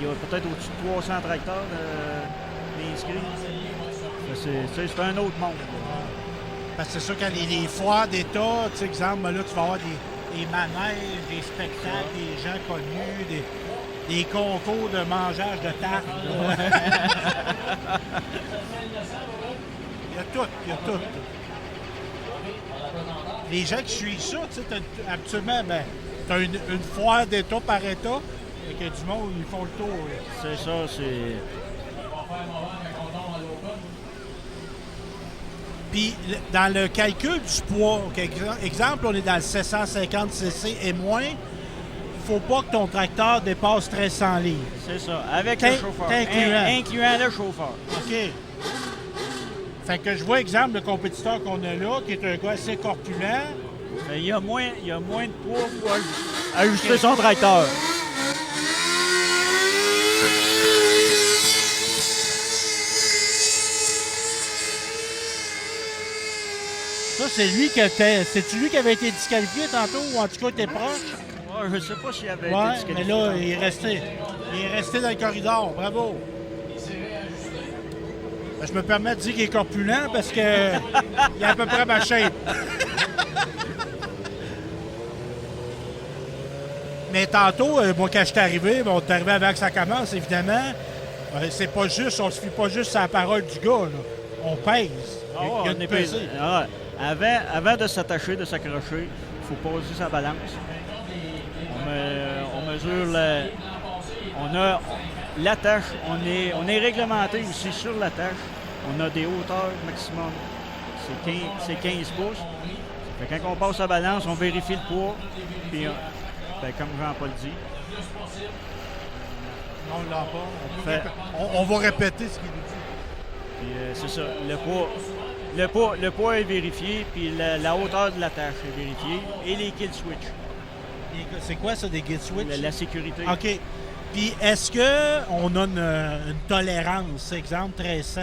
Il y a peut-être au-dessus de 300 tracteurs inscrits. C'est un autre monde. Parce que c'est sûr, quand les foires d'État, tu sais, exemple, ben là, tu vas avoir des manèges, des spectacles, des gens connus, des concours de mangeage de tartes. Il y a tout. Les gens qui suivent ça, tu sais, habituellement, ben, tu as une foire d'État par État, et que du monde, ils font le tour. Là. C'est ça, c'est... Puis, dans le calcul du poids, exemple, on est dans le 750 cc et moins, il ne faut pas que ton tracteur dépasse 1300 livres. C'est ça, avec le chauffeur. Incluant le chauffeur. OK. Fait que je vois, exemple, le compétiteur qu'on a là, qui est un gars assez corpulent. Il y a moins de poids pour ajuster son tracteur. Ça, c'est-tu lui qui avait été disqualifié tantôt, ou en tout cas, était proche? Ouais, je sais pas s'il avait été Ouais, disqualifié. mais là, il est resté dans le corridor. Bravo. Ben, je me permets de dire qu'il est corpulent parce que il a à peu près ma shape. Mais tantôt, moi, quand je suis arrivé, on est arrivé avant que ça commence, évidemment. C'est pas juste, on se fie pas juste à la parole du gars, là. On pèse. Il y a une pesée. Avant de s'attacher, de s'accrocher, il faut poser sa balance. On mesure on a l'attache, on est réglementé aussi sur l'attache. On a des hauteurs maximum. C'est 15 pouces. Fait quand on passe la balance, on vérifie le poids. Puis, comme Jean-Paul dit. Non, on l'a pas. On va répéter ce qu'il dit. Puis, c'est ça. Le poids est vérifié, puis la hauteur de l'attache est vérifiée. Et les kill switch. C'est quoi ça, des kill switch? La sécurité. OK. Puis est-ce qu'on a une tolérance? Exemple, 1300,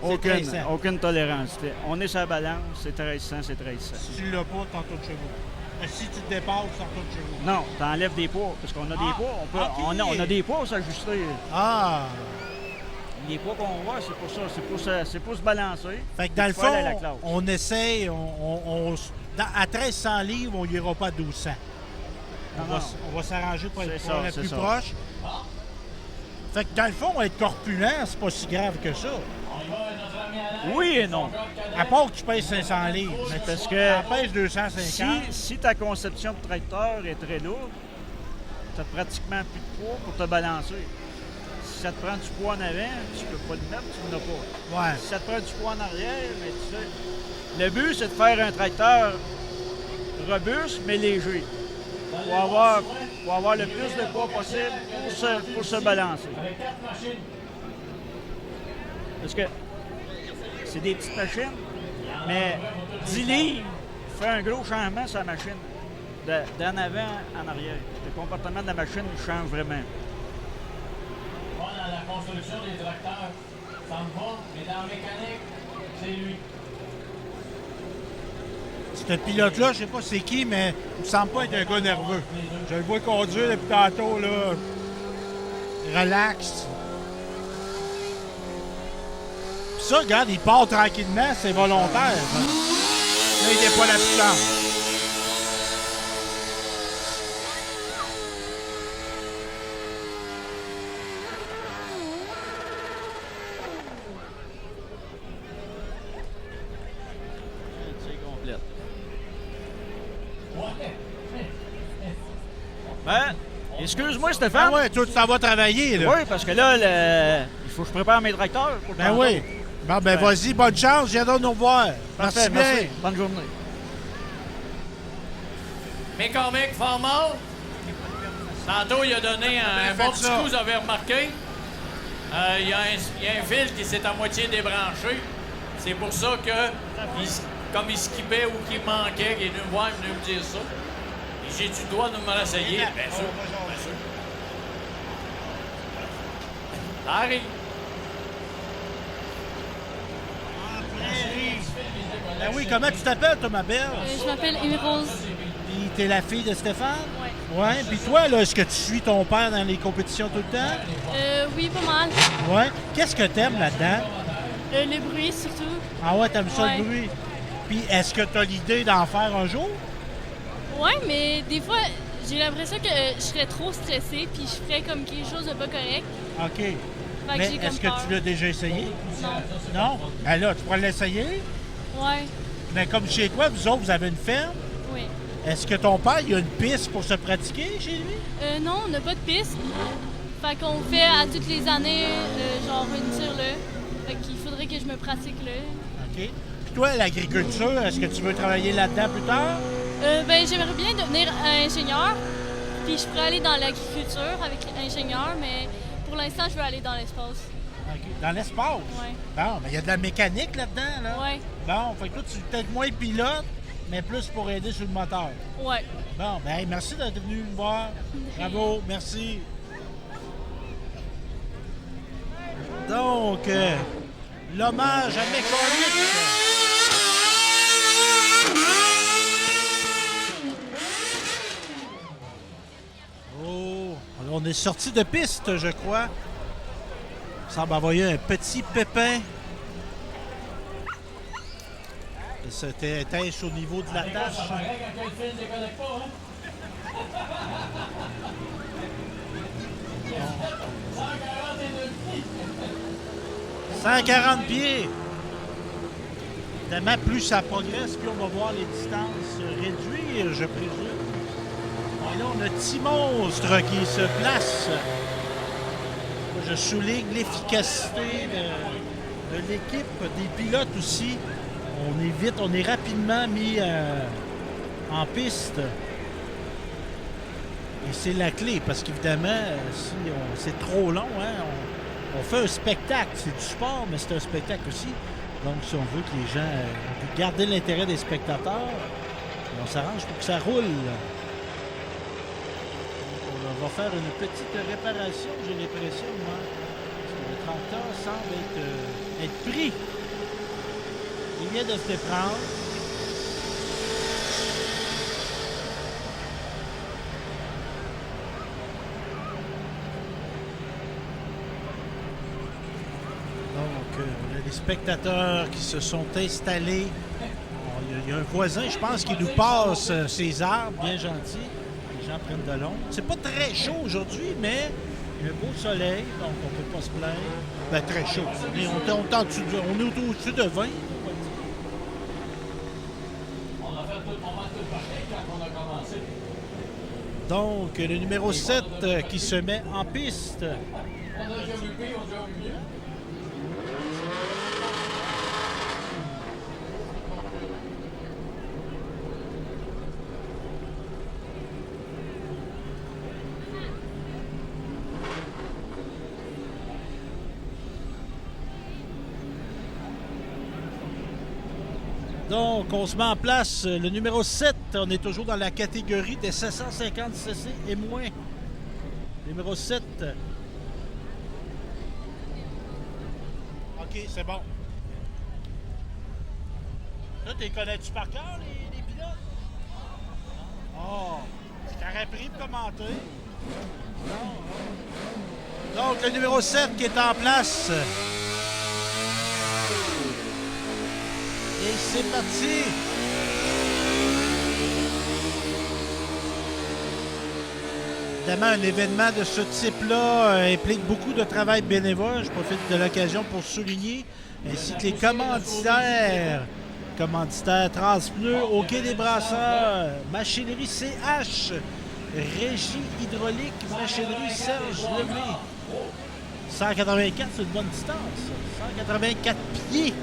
c'est 1300. Aucune tolérance. On est sur la balance, c'est 1300, c'est 1300. Si tu l'as pas, t'en de chevaux. Si tu te dépasses, t'en de chevaux. Non, t'enlèves des poids, parce qu'on a des poids. On a des poids à s'ajuster. Ah! Les poids qu'on voit, c'est pour ça. C'est pour se balancer. Fait que dans le fond, on essaye, à 1300 livres, on n'ira pas à 1200. On va s'arranger pour être plus proche. Fait que dans le fond, être corpulent, c'est pas si grave que ça. Oui et non. À part que tu pèses 500 livres. Mais parce que tu pèses 250. Si ta conception de tracteur est très lourde, tu n'as pratiquement plus de poids pour te balancer. Si ça te prend du poids en avant, tu peux pas le mettre, tu n'en as pas. Ouais. Si ça te prend du poids en arrière, mais tu sais. Le but, c'est de faire un tracteur robuste, mais léger. Pour avoir le plus de poids possible pour se balancer. Parce que c'est des petites machines, mais 10 livres fait un gros changement sur la machine. D'en avant en arrière. Le comportement de la machine change vraiment. Pas dans la construction des tracteurs, ça me va, mais dans la mécanique, c'est lui. Ce pilote-là, je sais pas c'est qui, mais il me semble pas être un gars nerveux. Je le vois conduire depuis tantôt, là. Relax. Ça, regarde, il part tranquillement, c'est volontaire. Là, il n'est pas la puissance. C'est complète. Ouais. Ben, excuse-moi, Stéphane. Ah ouais, toi, tu t'en vas travailler, là. Oui, parce que là, il faut que je prépare mes tracteurs. Pour Ben oui. Bon, ben vas-y, bonne chance, viens donc nous revoir. Parfait, Merci bien. merci. Bonne journée. Mécanique formal. Tantôt, il a donné un Bien bon fait petit ça. coup, vous avez remarqué. Il y a un fil qui s'est à moitié débranché. C'est pour ça que, comme il skippait ou qu'il manquait, il est venu me voir, il est venu me dire ça. Et j'ai-tu le droit de me l'essayer? Bien sûr, bien sûr. Ça arrive. Ben oui, comment tu t'appelles, toi, ma belle? Je m'appelle Émirose. Puis t'es la fille de Stéphane? Ouais. Ouais. Puis toi, là, est-ce que tu suis ton père dans les compétitions tout le temps? Oui, pas mal. Ouais. Qu'est-ce que t'aimes là-dedans? Le bruit, surtout. Ah ouais, t'aimes ça Ouais. le bruit? Puis est-ce que t'as l'idée d'en faire un jour? Ouais, mais des fois, j'ai l'impression que je serais trop stressée puis je ferais comme quelque chose de pas correct. OK. Fait que Mais j'ai comme est-ce que peur. tu l'as déjà essayé? Non. Non? Ben là, tu pourrais l'essayer. Ouais. Mais comme chez toi, vous autres, vous avez une ferme. Oui. Est-ce que ton père, il a une piste pour se pratiquer chez lui? Non, on n'a pas de piste. Fait qu'on fait à toutes les années, genre une tire-là. Fait qu'il faudrait que je me pratique là. OK. Puis toi, l'agriculture, est-ce que tu veux travailler là-dedans plus tard? Ben, j'aimerais bien devenir ingénieur. Puis je pourrais aller dans l'agriculture avec ingénieur, mais pour l'instant, je veux aller dans l'espace. OK. Dans l'espace? Ouais. Bon, mais il y a de la mécanique là-dedans, là? Ouais. Bon, fait que toi, tu es peut-être moins pilote, mais plus pour aider sur le moteur. Ouais. Bon, ben hey, merci d'être venu me voir. Bravo, merci. Donc, l'hommage à Mécanique. Oh, alors on est sorti de piste, je crois. Il semble envoyer un petit pépin. C'était était-ce au niveau de la tâche? Ça paraît quand le fil ne déconnecte pas, hein? 140 pieds. Évidemment, plus ça progresse, plus on va voir les distances réduire, je présume. Et là, on a un petit monstre qui se place. Je souligne l'efficacité de l'équipe, des pilotes aussi. On est rapidement mis en piste. Et c'est la clé, parce qu'évidemment, si c'est trop long, hein, on fait un spectacle. C'est du sport, mais c'est un spectacle aussi. Donc, si on veut que les gens on veut garder l'intérêt des spectateurs, on s'arrange pour que ça roule. Donc, on va faire une petite réparation, j'ai l'impression, moi. Parce que le tracteur semble être pris. Il vient de se déprendre. Donc, on a des spectateurs qui se sont installés. Bon, il y a un voisin, je pense, qui nous passe ses arbres, bien gentil. Les gens prennent de l'ombre. C'est pas très chaud aujourd'hui, mais il y a un beau soleil, donc on peut pas se plaindre. Ben, très chaud. On est au-dessus de 20. On a fait tout, pas mal tout pareil quand on a commencé. Donc, le numéro 7 qui se met en piste. On a déjà vu pire, on a déjà vu mieux. Donc, on se met en place. Le numéro 7, on est toujours dans la catégorie des 750 cc et moins. Numéro 7. OK, c'est bon. Là, tu connais-tu par cœur, les pilotes? Oh, je t'aurais pris de commenter. Non. Donc, le numéro 7 qui est en place. Et c'est parti! Évidemment, un événement de ce type-là implique beaucoup de travail bénévole. Je profite de l'occasion pour souligner, ainsi que les commanditaires. Commanditaires Transpneus, au Quai des Brasseurs, Machinerie CH, Régie Hydraulique, Machinerie Serge Lemay. 184, c'est une bonne distance. 184 pieds.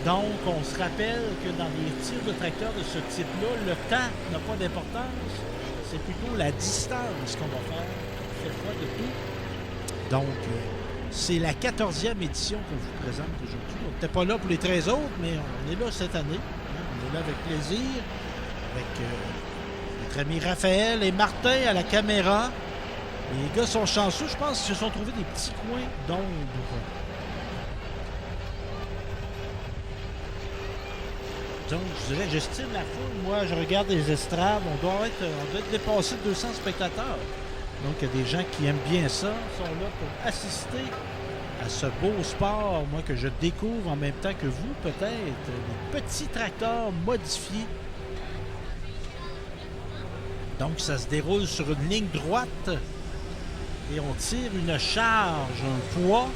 Donc, on se rappelle que dans les tirs de tracteurs de ce type-là, le temps n'a pas d'importance. C'est plutôt la distance qu'on va faire cette fois de tout. Donc, c'est la 14e édition qu'on vous présente aujourd'hui. On n'était pas là pour les 13 autres, mais on est là cette année. On est là avec plaisir, avec notre ami Raphaël et Martin à la caméra. Les gars sont chanceux, je pense qu'ils se sont trouvés des petits coins d'ombre. Donc, je dirais, j'estime la foule. Moi, je regarde les estrades. On doit être dépassé de 200 spectateurs. Donc, il y a des gens qui aiment bien ça, sont là pour assister à ce beau sport, moi, que je découvre en même temps que vous, peut-être. Les petits tracteurs modifiés. Donc, ça se déroule sur une ligne droite et on tire une charge, un poids.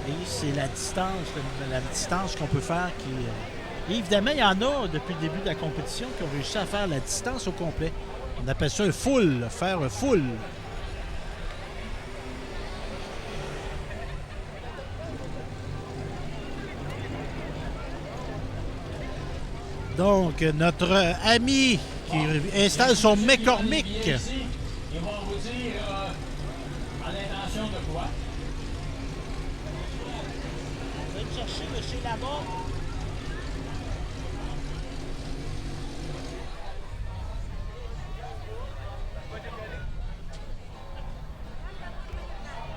Et c'est la distance qu'on peut faire qui... Et évidemment, il y en a, depuis le début de la compétition, qui ont réussi à faire la distance au complet. On appelle ça un full, faire un full. Donc, notre ami qui installe son McCormick. Ils vont vous dire à l'intention de quoi. On va te chercher de chez là-bas.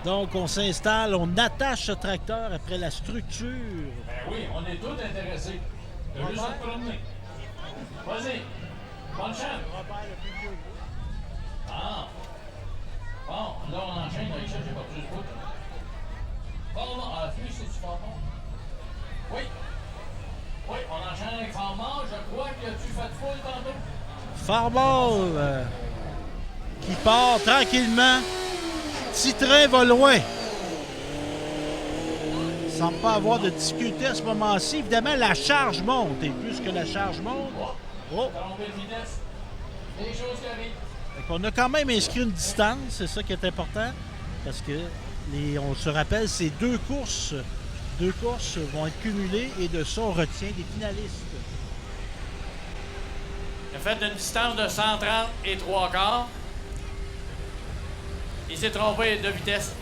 Donc, on s'installe, on attache ce tracteur après la structure. Ben oui, on est tous intéressés. T'as juste à te promener. Vas-y. Bonne chance. Ah. Bon, là, on enchaîne avec ça, j'ai pas plus de bout. Ah, lui, c'est-tu fort mort? Oui. Oui, on enchaîne avec fort mort. Je crois que tu fais de foule tantôt. Farball qui part tranquillement. Petit train va loin. Il ne semble pas avoir de difficulté à ce moment-ci. Évidemment, la charge monte. Et plus que la charge monte... Oh! Trompé de vitesse. Des choses qui arrivent. On a quand même inscrit une distance. C'est ça qui est important. Parce que, on se rappelle, ces deux courses vont être cumulées. Et de ça, on retient des finalistes. Il a fait une distance de 130 et 3 quarts. Il s'est trompé de vitesse.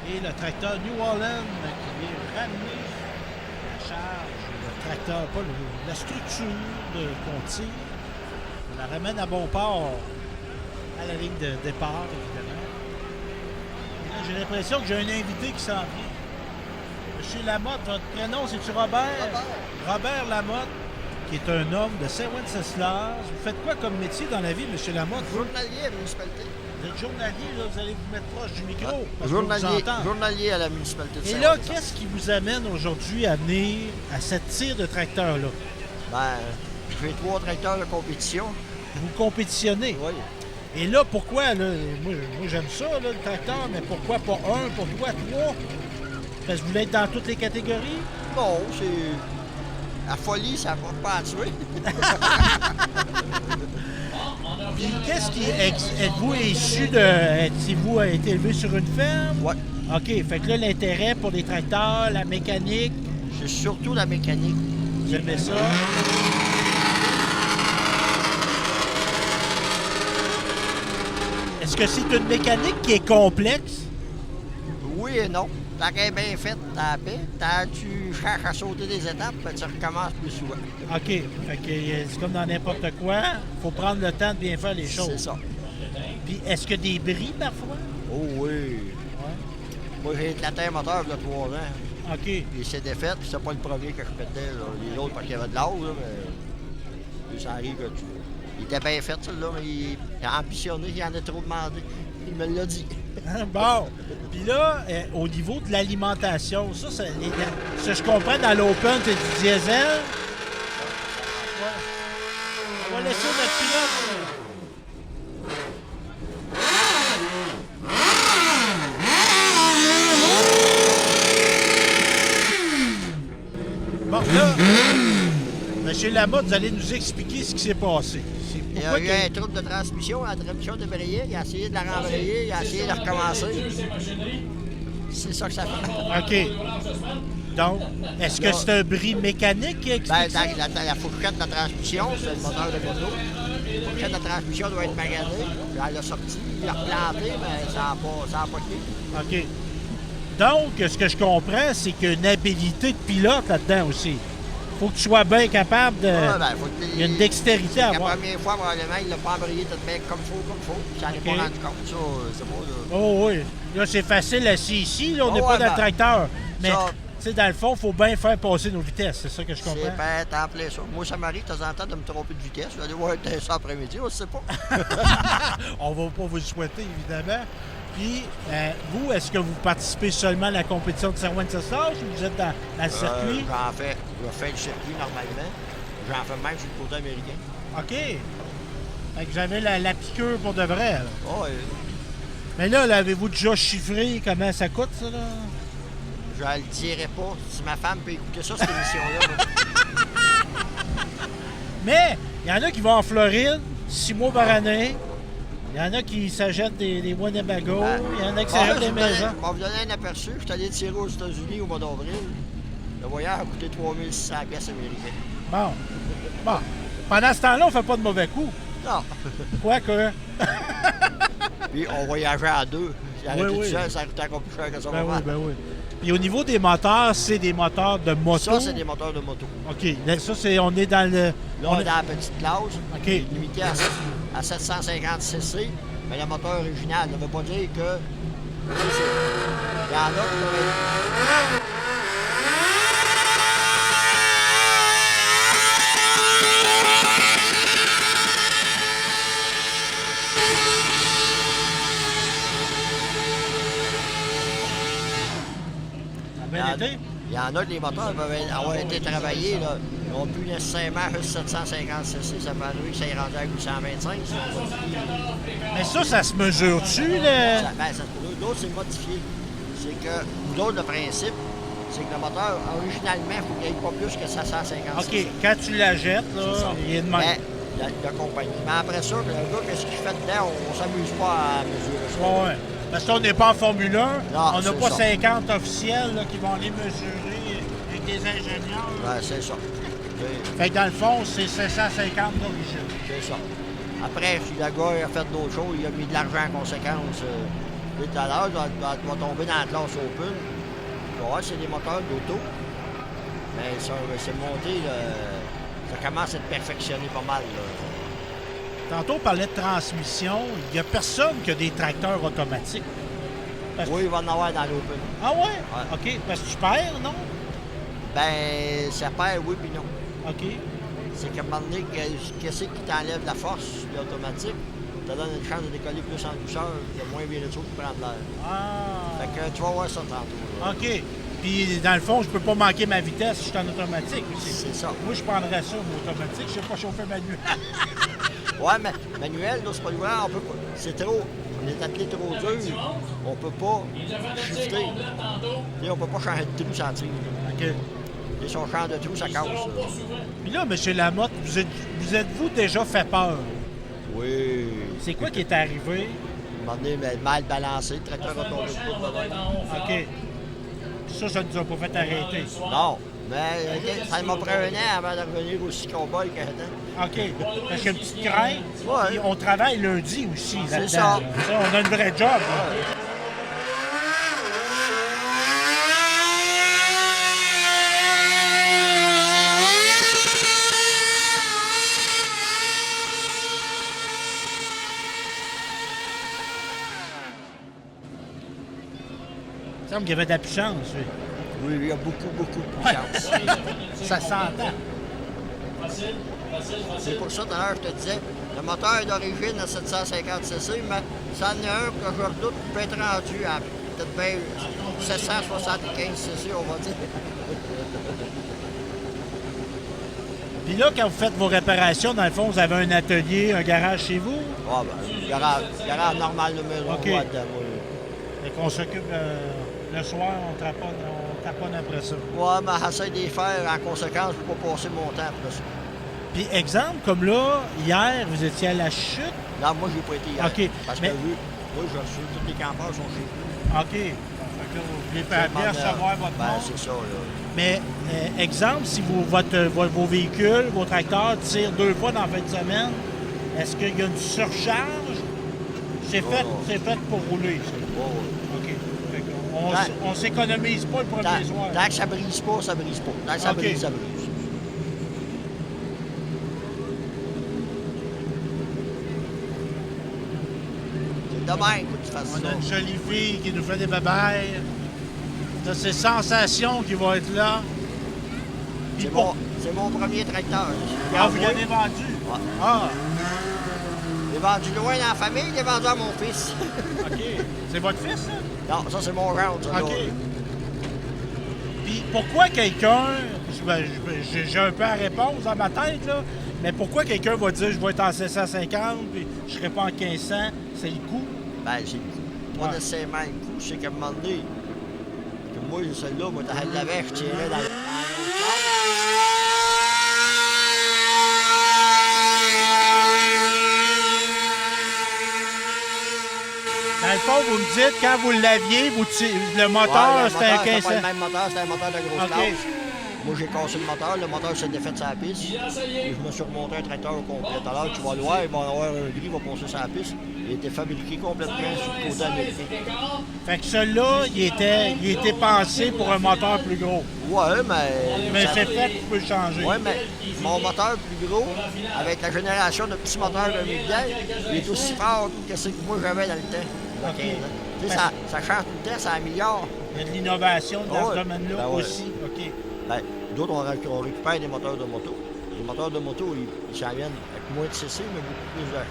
Et le tracteur New Holland qui vient ramener la charge, le tracteur, pas la structure qu'on tire. On la ramène à bon port à la ligne de départ, évidemment. Et là, j'ai l'impression que j'ai un invité qui s'en vient. Monsieur Lamotte, votre prénom, c'est-tu Robert? Robert Lamotte, qui est un homme de Saint-Wenceslas. Vous faites quoi comme métier dans la vie, M. Lamotte? Journalier à la municipalité. Vous êtes journalier, là, vous allez vous mettre proche du micro. Parce qu'on vous entend. Journalier à la municipalité de Et là, Saint-Wenceslas. qu'est-ce qui vous amène aujourd'hui à venir à cette tire de tracteur-là? Ben, j'ai 3 tracteurs de compétition. Vous compétitionnez. Oui. Et là, pourquoi? Là, moi j'aime ça, là, le tracteur, mais pourquoi pas un? Pourquoi 3? Parce que vous voulez être dans toutes les catégories? Bon, c'est... La folie, ça va pas à tuer. Puis qu'est-ce qui... Êtes-vous issu de... Êtes-vous été élevé sur une ferme? Ouais. OK, fait que là, l'intérêt pour les tracteurs, la mécanique, C'est surtout la mécanique. vous aimez ça? Est-ce que c'est une mécanique qui est complexe? Oui et non. Tant qu'elle est bien faite, t'as la paix. Tant que tu cherches à sauter des étapes, ben, tu recommences plus souvent. OK. Fait que c'est comme dans n'importe quoi. Faut prendre le temps de bien faire les choses. C'est ça. Puis est-ce que des bris parfois? Oh oui. Ouais. Moi, j'ai éclaté un moteur il y a 3 ans. OK. Il s'est défait, puis c'est pas le premier que je pétais. Là. Les autres, parce qu'il y avait de l'âge, là, mais ça arrive que tu... Il était bien fait, celui-là, mais il a ambitionné, il en a trop demandé. Il me l'a dit. Bon. Puis là, au niveau de l'alimentation, ça, ce que je comprends dans l'Open, c'est du diesel. Ouais. On va laisser notre pilote. Bon, là, M. Lamotte, vous allez nous expliquer ce qui s'est passé. Il y a eu un trouble de transmission, la transmission débrayée, il a essayé de la rembrayer, il a essayé de recommencer. C'est ça que ça fait. OK. Donc, est-ce que c'est un bris mécanique qui explique Ben, ça? la fourchette de transmission, c'est le moteur de moto. La fourchette de transmission doit être maganée. Elle l'a sorti, il l'a replanté, mais ça n'a pas tenu. OK. Donc, ce que je comprends, c'est qu'il y a une habilité de pilote là-dedans aussi. Faut que tu sois bien capable de... Ouais, ben, faut que Il y a une dextérité à la avoir. première fois, probablement, il l'a pas embrayé tout bien comme il faut. Puis ça n'en est OK. pas rendu compte. Ça, c'est pas... Là. Oh oui. Là, c'est facile assis ici. Là, on n'est Oh, pas ouais, dans le ben, tracteur. Mais, ça- tu sais, dans le fond, il faut bien faire passer nos vitesses. C'est ça que je comprends. C'est ben, t'en plein ça. Moi, ça m'arrive de temps en temps de me tromper de vitesse. Je vais aller voir un test après-midi, on ne sait pas. On va pas vous le souhaiter, évidemment. Puis, vous, est-ce que vous participez seulement à la compétition de Saint-Wenceslas ou vous êtes dans le circuit? Je fais le circuit normalement. J'en fais même sur le côté américain. OK. Fait que j'avais la piqûre pour de vrai. Là. Oh, Mais là, avez-vous déjà chiffré comment ça coûte, ça, là? je le dirai pas. Si ma femme peut écouter ça, cette émission-là. là. Mais, il y en a qui vont en Floride, 6 mois par année. Il y en a qui s'achètent des Winnebago. Il y en a qui s'achètent des maisons. Je vais vous donner un aperçu. Je suis allé tirer aux États-Unis au mois d'avril. Le voyage a coûté 3600 pièces américaines. Bon. Bon. Pendant ce temps-là, on fait pas de mauvais coups. Non. Quoique. Puis on voyageait à deux. J'ai arrêté Oui, tout oui. seul, ça coûtait encore plus cher que ça. Ben oui, vraiment. ben oui. Puis au niveau des moteurs, c'est des moteurs de moto. Ça, c'est des moteurs de moto. OK. Là, ça, c'est... On est dans le... Là, on est dans la petite classe. OK. Limité à 750 cc. Mais le moteur original ne veut pas dire que... Il y en a qui doivent être... Ça a bien été? Il y en a que les moteurs peuvent avoir été travaillés. Là. Ils n'ont plus nécessairement juste 750 cc. Ça peut arriver que ça ait rendu à 825. Si on va dire. Mais ça se mesure-tu, là? Ça se peut. L'autre, c'est modifié. C'est que, l'autre, le principe, c'est que le moteur, originalement, il faut qu'il n'y ait pas plus que 750 OK. cc. Quand tu la jettes, là, C'est ça. il est de Mais, même. de compagnie. Mais après ça, le gars, qu'est-ce qu'il fait dedans, on ne s'amuse pas à mesurer ça. Ouais, ouais. Parce qu'on n'est pas en Formule 1. On n'a c'est pas ça. 50 officiels là, qui vont aller mesurer avec des ingénieurs. Ouais, c'est ça. Fait que dans le fond, c'est 750 d'origine. C'est ça. Après, si le gars a fait d'autres choses, il a mis de l'argent en conséquence. Tout à l'heure, il va tomber dans la classe open. Tu vas voir, c'est des moteurs d'auto. Mais ça, c'est monté, là, ça commence à être perfectionné pas mal. Là. Tantôt, on parlait de transmission. Il n'y a personne qui a des tracteurs automatiques. Parce- Oui, il va en avoir dans l'open. Ah ouais? Ouais. OK. Parce que tu perds, non? Ben, ça perd, oui, puis non. OK. C'est qu'à un moment donné, qu'est-ce qui t'enlève la force de l'automatique? Ça donne une chance de décoller plus en douceur, il y a moins viré de qui prend de l'air. Ah. Fait que tu vas voir ça tantôt. Là. OK. Puis, dans le fond, je peux pas manquer ma vitesse si je suis en automatique. C'est ça. Moi, je prendrais ça, mon automatique. Je ne sais pas chauffer manuel. Ouais, mais manuel, là, c'est pas vrai, on peut pas. C'est trop. On est appelé trop dur. On peut pas shifter. T'sais, on peut pas changer de trou sans tir. OK. Et si on change de trou, ça casse. Puis là, M. Lamotte, vous êtes-vous déjà fait peur? Oui. C'est quoi qui est arrivé? À un moment donné, mal balancé, le tracteur a tombé de bout de même. OK. Ça ne nous a pas fait arrêter. Non. Mais ça m'a pris un an avant de revenir aussi cowboy qu'avant. OK. Parce qu'il y a une petite crainte. Ouais. Puis on travaille lundi aussi là-dedans. ça. là. Ça, on a une vraie job. là. Il semble qu'il y avait de la puissance, lui. Oui, il y a beaucoup, beaucoup de puissance. Ça s'entend. C'est pour ça, tout à l'heure, je te disais, le moteur est d'origine à 750 cc, mais ça en est un que je redoute peut être rendu à peut-être bien 775 cc, on va dire. Puis là, quand vous faites vos réparations, dans le fond, vous avez un atelier, un garage chez vous? Ah ben, garage normal numéro 1 OK. là-dedans, moi. Fait qu'on s'occupe le soir, on taponne après ça. Ouais, mais j'essaie de les faire en conséquence pour pas passer mon temps après ça. Puis exemple, comme là, hier, vous étiez à la chute. Là, moi, j'ai pas été hier. OK, Parce mais- que moi, je reçu tous les campeurs sont chez nous. OK. Fait que là, vous voulez faire bien recevoir votre Ben, monde. c'est ça, là. Mais exemple, si vos véhicules, vos tracteurs tirent 2 fois dans la fin de semaine, est-ce qu'il y a une surcharge? C'est Non, fait, non. c'est fait pour rouler, ça. Ouais, OK. Fait qu'on- Ouais. on s'économise pas le ouais. premier soir. Tant que ça brise pas, ça brise pas. Tant que ça OK. brise, ça brise. C'est demain que tu fasses On ça. a une jolie fille qui nous fait des babayes. Là, c'est Sensation qui va être là. Puis C'est mon premier tracteur. Ah, vous l'avez vendu? Ouais. Ah, Je l'ai vendu loin dans la famille, je l'ai vendu à mon fils. OK. C'est votre fils, ça? Non, ça, c'est mon round. Ça, OK. là. Puis pourquoi quelqu'un, j'ai un peu la réponse dans ma tête, là, mais pourquoi quelqu'un va dire je vais être en 750 puis je serai pas en 1500, c'est le coût? Ben, j'ai le coup. Pas Ouais. nécessairement le coup, c'est qu'à un moment donné, que moi, celle-là, moi, t'as de l'avant, je tirais dans le Dans le fond, vous me dites, quand vous l'aviez, le moteur, c'était un C'est 1500. pas le même moteur, c'était un moteur de grosse OK. classe. Moi, j'ai cassé le moteur s'est défait sur la piste. Et je me suis remonté un tracteur au complet. Tout à l'heure, tu vas le voir, il va y avoir un gris, il va passer sur la piste. Il a été fabriqué complètement sur le côté américain. Fait que celui-là, il était pensé pour un moteur plus gros. Ouais, Mais ça- c'est fait, tu peux le changer. Ouais, mais mon moteur plus gros, avec la génération de petits moteurs de Miguel, il est aussi fort que ce que moi j'avais dans le temps. il y a OK. 15 ans. Tu sais, ça change tout le temps, ça améliore. Il y a de l'innovation dans Ah ce ouais. domaine-là Ben ouais. aussi. OK. Ben, d'autres, on récupère des moteurs de moto. Les moteurs de moto, ils s'en viennent avec moins de CC, mais beaucoup plus de...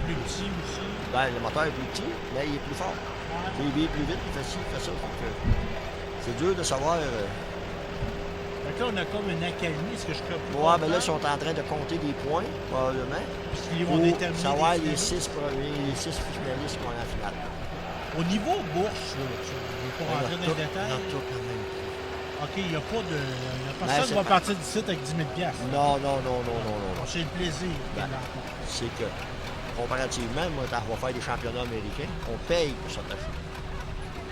Plus petit aussi. Ben, le moteur est plus petit, mais il est plus fort. Il est plus vite, il fait ci, il fait ça. Donc, c'est dur de savoir... Fait que là, on a comme une académie, est-ce que je comprends? Ouais, ben là, ils sont en train de compter des points, probablement, Puis ils vont pour déterminer savoir les les finalistes. 6 premiers, les 6 finalistes qui vont aller en finale. Au niveau bourse, là, je ne vais pas rentrer dans les détails. OK, il n'y a pas de... Personne c'est ne va pas- partir d'ici avec 10 000 Non. C'est le plaisir. Ben, c'est que, comparativement, moi, quand on va faire des championnats américains, on paye pour s'attacher.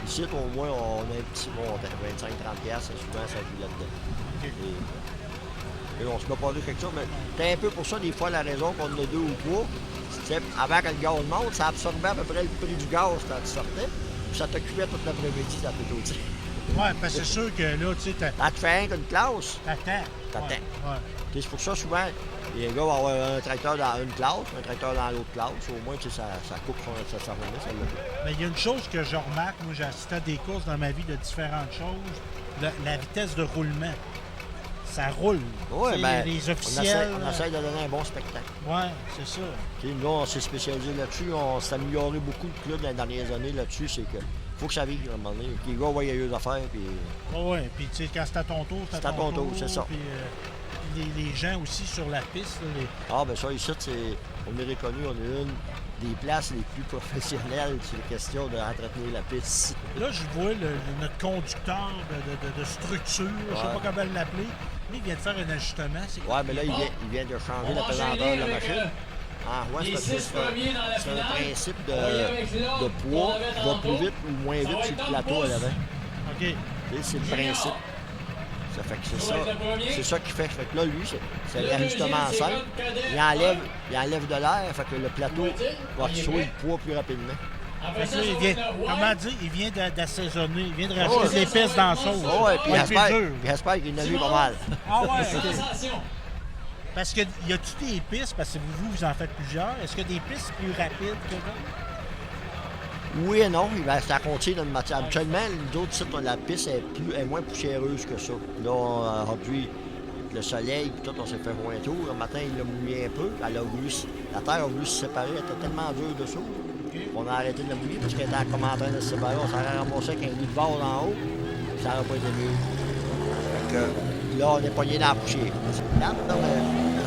Ici, au moins, on a un petit montant, 25-30$, et souvent, ça joue là-dedans. OK. Et on se met pas là quelque chose, mais c'est un peu pour ça, des fois, la raison qu'on en a 2 ou 3, c'est avant que le gaz monte, ça absorbait à peu près le prix du gaz quand tu sortais, puis ça t'occupait toute l'après-midi, ça peut aussi. Ouais, parce que c'est sûr que là, tu sais, Quand tu fais rien qu'une classe, t'attends. T'attends. Ouais. tu sais, c'est pour ça, souvent, les gars vont avoir un tracteur dans une classe, un tracteur dans l'autre classe, au moins, tu sais, ça coupe sa remise, ça le fait. Mais il y a une chose que je remarque, moi j'ai assisté à des courses dans ma vie de différentes choses, la vitesse de roulement. Ça roule. Oui, Tu sais, ben, les on officiels. essaie de donner un bon spectacle. Ouais, c'est ça. Tu sais, nous, on s'est spécialisé là-dessus, on s'est amélioré beaucoup de clubs dans les dernières années là-dessus, c'est que faut que ça vive à un moment donné. Que les gars voient les affaires, puis Ouais, puis tu sais, quand c'est à ton tour, C'est à ton tour, c'est ça. Puis les gens aussi sur la piste, là, ah, ben ça, ici, on est reconnu, on est une des places les plus professionnelles sur les questions d'entretenir la piste. là, je vois notre conducteur de structure, je sais Ouais. pas comment l'appeler, lui, il vient de faire un ajustement. C'est Ouais, mais là, il vient de changer la pesanteur de la machine. Ah, ouais, c'est parce que c'est un principe de poids qui va plus vite ou moins vite sur le plateau à l'avant. OK. Tu sais, c'est le principe. Ça fait que c'est ça qui fait. Fait que là, lui, c'est l'ajustement simple. Il enlève de l'air, fait que le plateau va recevoir le poids plus rapidement. Fait que là, il vient, comment dire, il vient d'assaisonner, il vient de rajouter de l'épaisse dans la sauce. Oh, ouais, puis Ouais, j'espère dur. qu'il en a vu pas mal. Ah ouais, OK. Parce que y a-tu des pistes, parce que vous en faites plusieurs, est-ce qu'il y a des pistes plus rapides que d'autres? Oui et non, ça contient notre matière. Habituellement, nous autres, sites, la piste est moins poussiéreuse que ça. Là, aujourd'hui, le soleil, puis tout, on s'est fait moins tour. Le matin, il a mouillé un peu. La terre a voulu se séparer, elle était tellement dure dessous. On a arrêté de la mouiller parce qu'elle était comme en train de se séparer. On s'en est ramassé avec un lit de vase en haut. Ça n'aurait pas été mieux. Fait que là, on est pogné dans la poussière. C'est plate, là, mais ça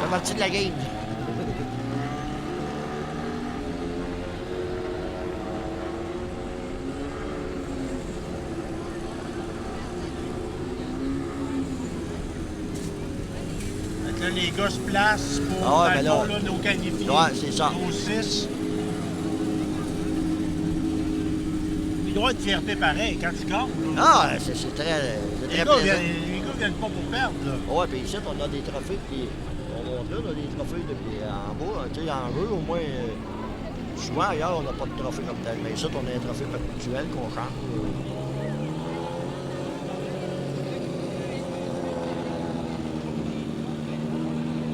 fait partie de la game. Là, les gars se placent pour Ah ouais, dans mais le fond, là, nos qualifiés. Ouais, c'est ça. Nos 6. Il doit être fierté pareil quand ils gagnent. Ah, c'est très Les gars plaisant. viennent pas pour perdre. Là. Ouais, puis ici, on a des trophées, puis on montre là, on a des trophées depuis en bas. Tu sais, en jeu, au moins, souvent ailleurs, on n'a pas de trophée comme tel. Mais ici, on a un trophée perpétuel qu'on change.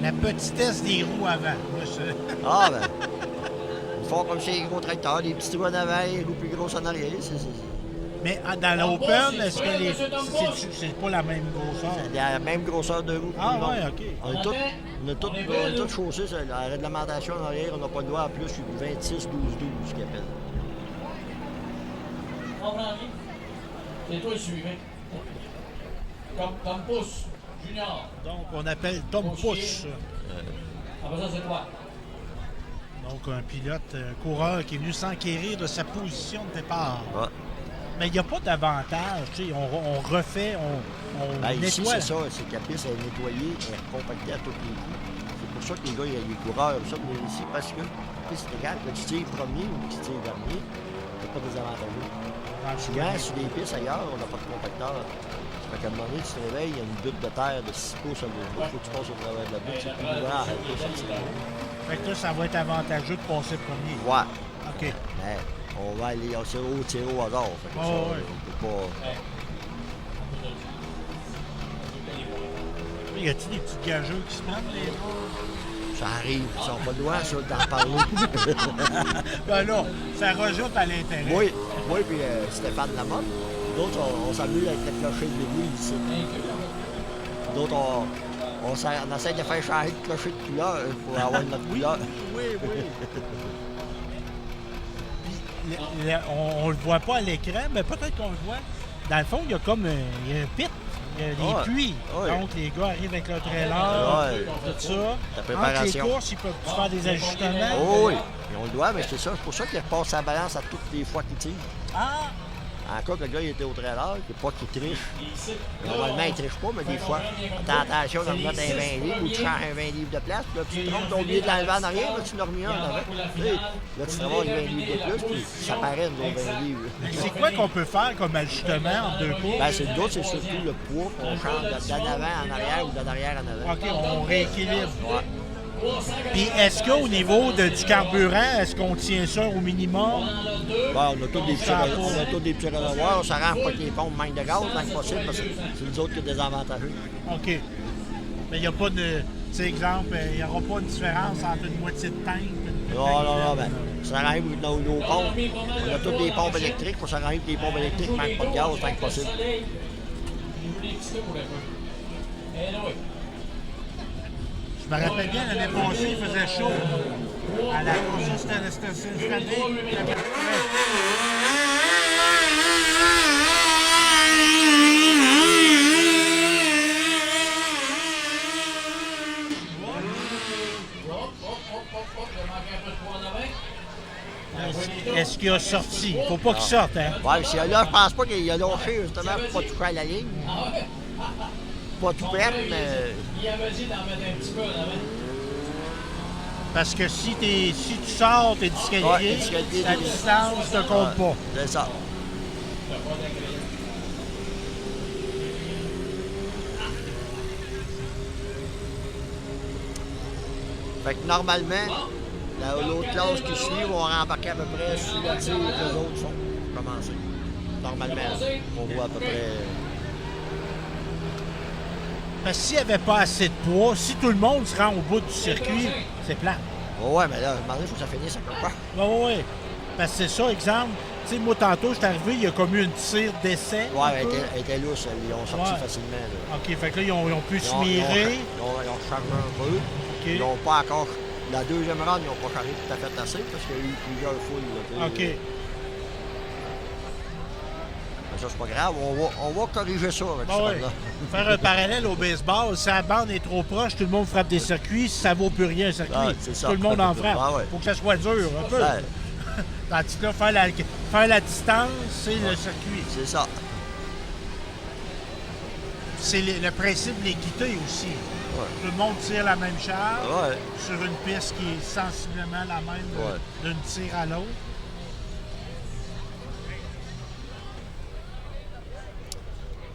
La petitesse des roues avant. Moi, Ah, ben. Ils font comme chez les gros tracteurs, les petits roues en avant, les roues plus grosses en arrière. Mais dans l'Open, est-ce que c'est pas la même grosseur? C'est la même grosseur de roue. Ah, tout le long. ouais, OK. On a tout chaussé, la réglementation en arrière, on n'a pas le droit à plus, c'est du 26-12-12 qu'ils appellent. Comprends rien? C'est toi le suivant. Comme pouce, junior. Donc, on appelle Tom Pousse. Après ça, c'est toi. Donc, un pilote, un coureur qui est venu s'enquérir de sa position de départ. Ouais. Mais il n'y a pas d'avantage. Tu sais, on refait, on Ben, ici, nettoie. c'est ça, c'est que la piste est nettoyée, elle est compactée à tous les coups. C'est pour ça que les gars, les coureurs aiment ça venir ici, parce que c'est égal, que tu tires premier ou que tu tires dernier, c'est pas désavantageux. Souvent, sur des pistes ailleurs, on n'a pas de compacteur. Fait qu'à un moment donné, tu te réveilles, il y a une butte de terre de 6 pouces à il faut que tu passes au travers de la butte, c'est plus grand à arrêter ça tirer. Fait que là, ça va être avantageux de passer premier. Ouais. OK. Mais on va aller tirer au hasard. Fait que ça, ouais. on peut pas. Y a-t-il des petits gageux qui se prennent, les gars? Ça arrive, ils sont pas loin, ça, d'en parler. Ben là, ça rajoute à l'intérêt. Moi puis Stéphane Lamotte, d'autres, on s'amuse avec le clocher de l'église ici. D'autres, on essaie de faire changer le clocher de couleur pour avoir notre couleur. Oui. Puis, on le voit pas à l'écran, mais peut-être qu'on le voit. Dans le fond, il y a comme il y a un pit. Il y a des puits. Ouais. Donc, les gars arrivent avec leur trailer, Ouais. tout ça. La Entre les préparation. courses, ils peuvent faire des ajustements. Oh oui, et on le doit, mais c'est ça. C'est pour ça qu'il repasse sa balance à toutes les fois qu'il tire. Ah! Encore que le gars il était au trailer, c'est pas qu'il triche. Normalement, il triche pas, mais des fois, t'as attention de remettre un 20 livres ou tu changes un 20 livres de place, puis là, tu te trompes, t'as oublié de l'enlever en arrière, là, tu l'as remis un en avant. Tu sais, là, tu travailles 20 livres de plus, puis ça paraît, nous, 20 livres. C'est quoi qu'on peut faire comme ajustement entre deux courses? Ben, c'est d'autres, c'est surtout le poids qu'on change d'en avant en arrière ou d'en arrière en avant. OK, on rééquilibre. Ouais. Puis est-ce qu'au niveau du carburant, est-ce qu'on tient ça au minimum? Ben, on a tous des petits réservoirs, on s'arrange pas que les pompes manquent de gaz tant que possible parce que c'est nous autres qui est désavantageux. OK. Mais il n'y a pas de. Tu sais, exemple, il n'y aura pas de différence entre une moitié de tank et une Non, ben, ça arrive nos pompes. On a toutes des pompes électriques, pour ça arrive que les pompes électriques ne manquent pas de gaz tant que possible. Je me rappelle bien, l'année passée, il faisait chaud. À la course, c'était cette année. Est-ce qu'il a sorti? Il ne faut pas qu'il sorte, hein? Ouais, là, je pense pas qu'il a lâché justement pour pas toucher à la ligne. Pas tout perdre, mais. Il avait dit d'en mettre un petit peu en avant. Parce que si tu sors, t'es disqualifié, Ouais, disqualifié, la distance ne compte pas. C'est ça. Fait que normalement, l'autre classe qui suit vont rembarquer à peu près sur le tir que les autres sont commencés. Normalement, on voit à peu près. Parce que s'il n'y avait pas assez de poids, si tout le monde se rend au bout du circuit, c'est plat. Ouais, mais là, à un moment donné, il faut que ça finisse à quelque part. Oui. Parce que c'est ça, exemple. Tu sais, moi, tantôt, je suis arrivé, il y a comme eu une tire d'essai. Ouais, un elle peu. était lousse. Ils ont sorti Ouais. facilement. Là. OK, fait que là, ils ont pu se Ils ont mirer. chargé un peu. OK. Ils n'ont pas encore. La deuxième ronde, ils n'ont pas chargé tout à fait assez parce qu'il y a eu plusieurs fouilles. Là, OK. Mais ça, c'est pas grave. On va corriger ça avec Ah ça. ouais. Là. Faire un parallèle au baseball, si la bande est trop proche, tout le monde frappe des circuits, ça vaut plus rien un circuit. Ah, c'est ça. Tout le monde en frappe. Ah ouais. Faut que ça soit dur un peu. Ouais, Tandis que là, faire la distance, c'est le circuit. c'est ça. C'est le principe de l'équité aussi. Ouais. Tout le monde tire la même charge Ouais. sur une piste qui est sensiblement la même Ouais. d'une tire à l'autre.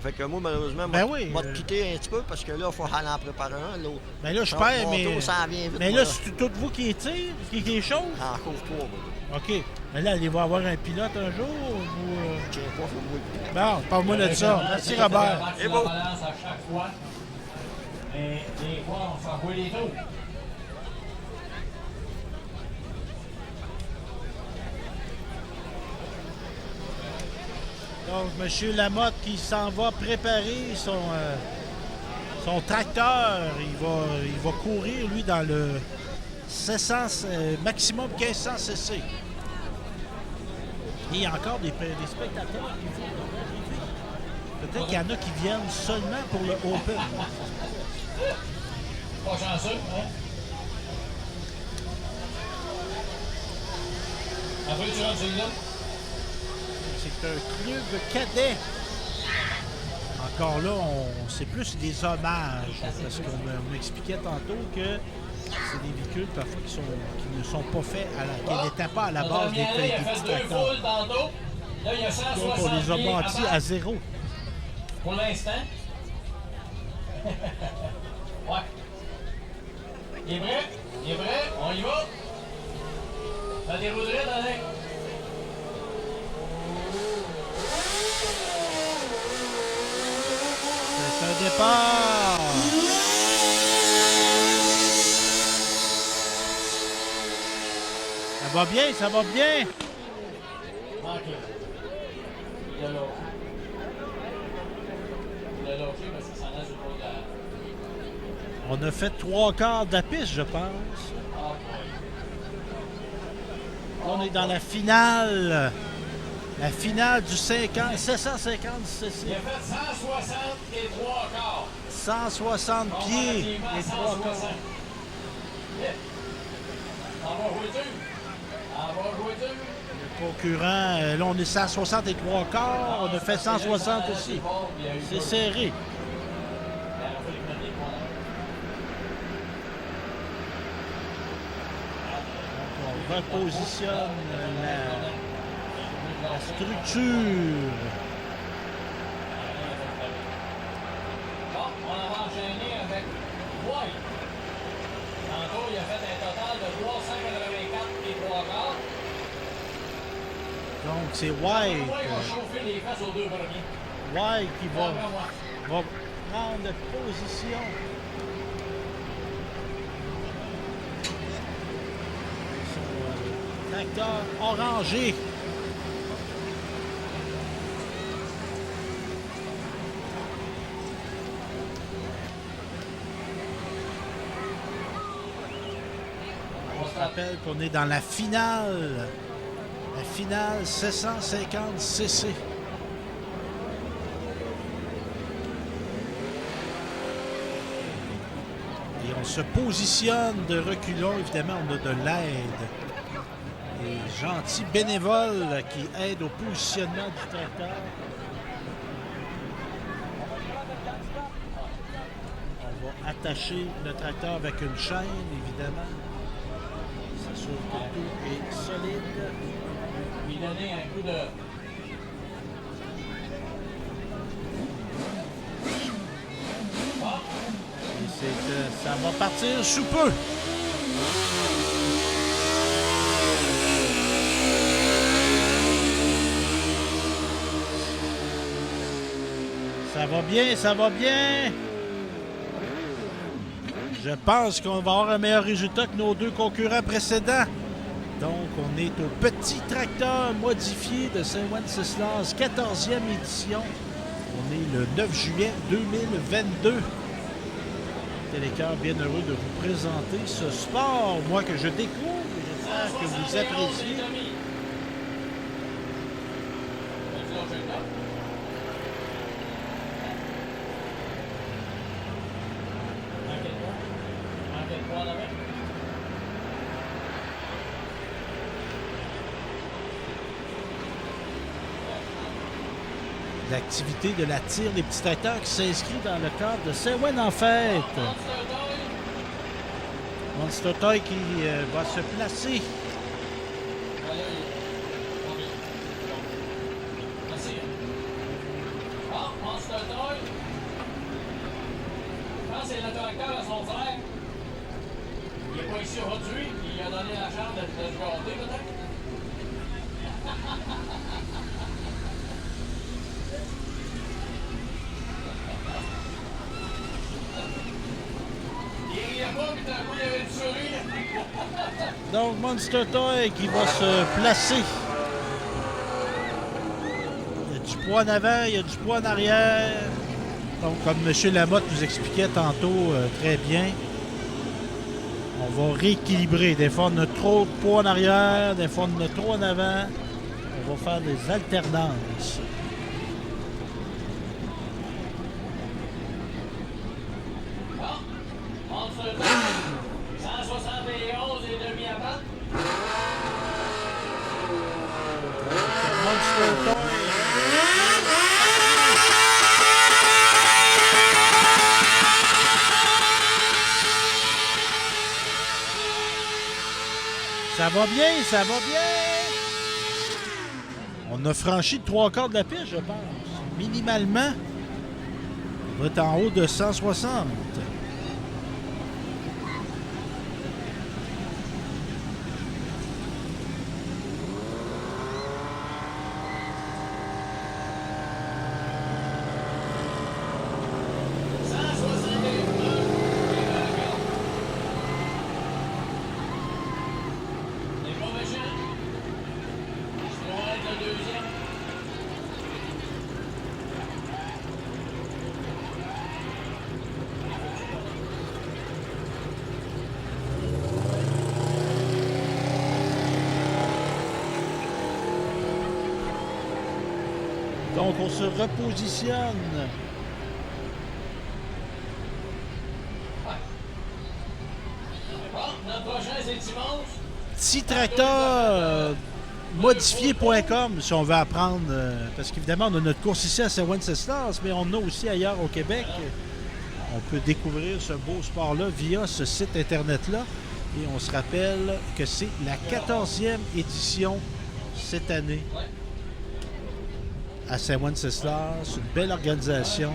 Fait que moi, malheureusement, Ben moi, oui, je vais te quitter un petit peu parce que là, il faut aller en préparer un. L'autre. Ben là, je Mon perds, mais. tour s'en vient vite, Mais moi, là, c'est tout vous qui tire, qui les choses. En couvre-toi, moi. OK. Mais là, allez-vous avoir un pilote un jour ou. Tiens pas, faut moi. Bon, parle-moi de ça. Merci, Robert. C'est beau. beau. À chaque fois. Mais des fois, on s'envoie les tours. Donc, M. Lamotte qui s'en va préparer son tracteur. Il va courir, lui, dans le 700, maximum 1500 cc. Et il y a encore des spectateurs qui viennent. Peut-être qu'il y en a qui viennent seulement pour le Open. Pas chanceux, hein? Après, tu rentres celui-là. C'est un club cadet. Encore là, c'est plus des hommages. Parce qu'on m'expliquait tantôt que c'est des véhicules parfois qui ne sont pas faits, qui n'étaient pas à la base des Il a fait petits 2 tracteurs. foules tantôt. Là, il y a 160 Donc, on les a pieds bâtis à zéro. pour l'instant. Ouais. Il est prêt? Il est prêt? On y va? Ça déroulerait dans les... C'est un départ. Ça va bien, ça va bien. OK. Il a lâché. Il a lâché parce qu'il s'en a sur le bord de la... On a fait 3/4 de la piste, je pense. Ah, Là, on est dans la finale. La finale du 750 cc. il a fait 160 et 3 quarts. 160 pieds et 3 quarts. On va jouer dur. On va jouer dur. Le concurrent, là, on est 160 et 3 quarts. On a fait 160 aussi. C'est serré. On repositionne la structure. Bon, on va enchaîner avec White. Tantôt, il a fait un total de 384 et 3 quarts. Donc, c'est White White. va chauffer les fesses aux deux premiers. White qui va Moi. prendre position. Son tracteur orangé. On se rappelle qu'on est dans la finale. La finale 750 cc. Et on se positionne de reculons. Évidemment, on a de l'aide. Des gentils bénévoles qui aident au positionnement du tracteur. On va attacher le tracteur avec une chaîne, évidemment. S'assurer que tout est solide. Lui donner un coup de... Et ça va partir sous peu. Ça va bien, ça va bien. Je pense qu'on va avoir un meilleur résultat que nos deux concurrents précédents. Donc, on est au petit tracteur modifié de Saint-Wenceslas, 14e édition. On est le 9 juillet 2022. Télécœur, bien heureux de vous présenter ce sport, moi que je découvre, et j'espère que vous appréciez. L'activité de la tire des petits tracteurs qui s'inscrit dans le cadre de Saint-Wen en fête. Monster Toy qui va se placer. Monster Toy. Je pense que c'est le tracteur à son frère. Il n'est pas ici aujourd'hui, puis il a donné la chance de se garder peut-être. Donc, Monster Toy qui va se placer. Il y a du poids en avant, il y a du poids en arrière. Donc, comme M. Lamotte nous expliquait tantôt très bien, on va rééquilibrer. Des fois, on a trop de poids en arrière, des fois, on a trop en avant. On va faire des alternances. Monster Toy. 171 et demi à battre. Monster Toy. Ça va bien, ça va bien. On a franchi le 3/4 de la piste, je pense. Minimalement, on va être en haut de 160. Donc, on se repositionne. Notre prochain, c'est dimanche. Petit tracteur modifié.com si on veut apprendre. Parce qu'évidemment, on a notre course ici à Saint-Wenceslas, mais on en a aussi ailleurs au Québec. On peut découvrir ce beau sport-là via ce site Internet-là. Et on se rappelle que c'est la 14e édition cette année à Saint-Wenceslas. Une belle organisation.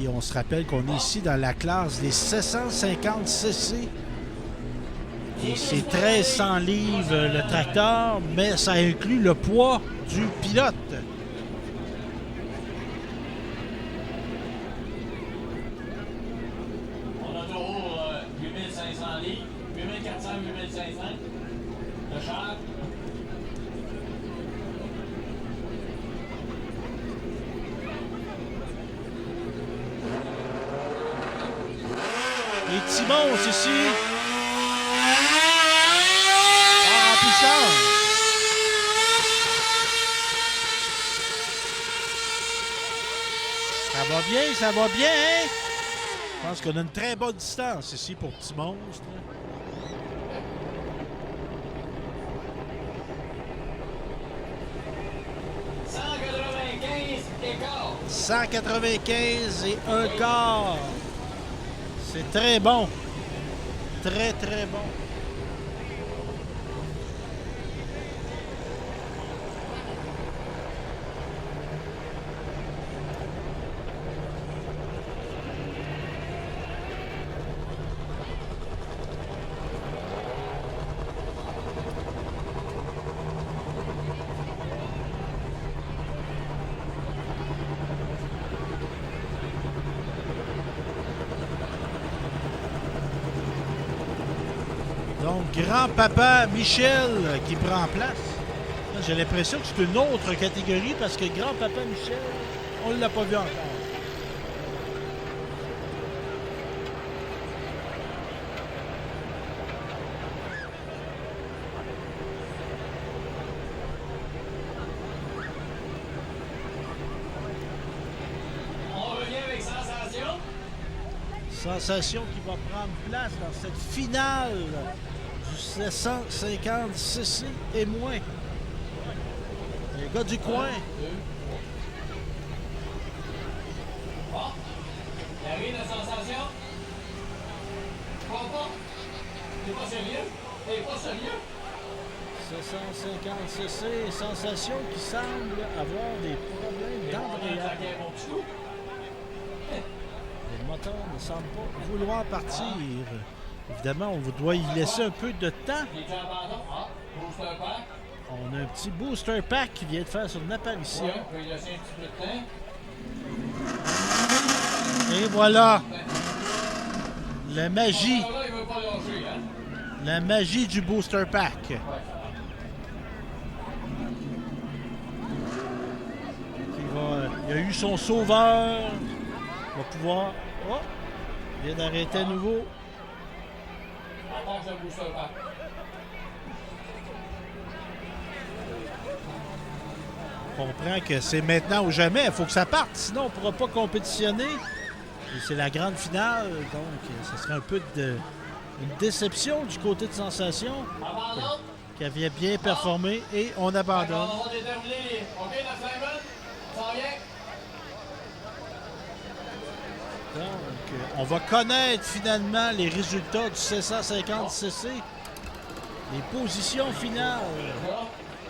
Et on se rappelle qu'on est ici dans la classe des 750 cc. Et c'est 1300 livres le tracteur, mais ça inclut le poids du pilote. On a toujours 8500 livres, 8400, 8500. Le char. Les Timons ici. En puissance. Ça va bien, ça va bien, hein? Je pense qu'on a une très bonne distance ici pour Petit Monstre. 195 et un quart. C'est très bon. Très, très bon. Donc, grand-papa Michel qui prend place. Là, j'ai l'impression que c'est une autre catégorie parce que grand-papa Michel, on ne l'a pas vu encore. On revient avec Sensation. Sensation qui va prendre place dans cette finale du 750 cc et moins. Les gars du coin. Bon. Il arrive la Sensation. Pas. T'es pas sérieux? T'es pas sérieux? 750 cc, Sensation qui semble avoir des problèmes d'embrayage. Le moteur ne semble pas vouloir partir. Évidemment, on doit y laisser un peu de temps. On a un petit booster pack qui vient de faire son apparition. Et voilà. La magie. La magie du booster pack. Il a eu son sauveur. Il va pouvoir... Oh! Il vient d'arrêter à nouveau. On comprend que c'est maintenant ou jamais. Il faut que ça parte, sinon on ne pourra pas compétitionner. Et c'est la grande finale, donc ce serait un peu une déception du côté de Sensation, qui avait bien performé, et on abandonne. Donc, on va connaître finalement les résultats du 750cc, les positions finales.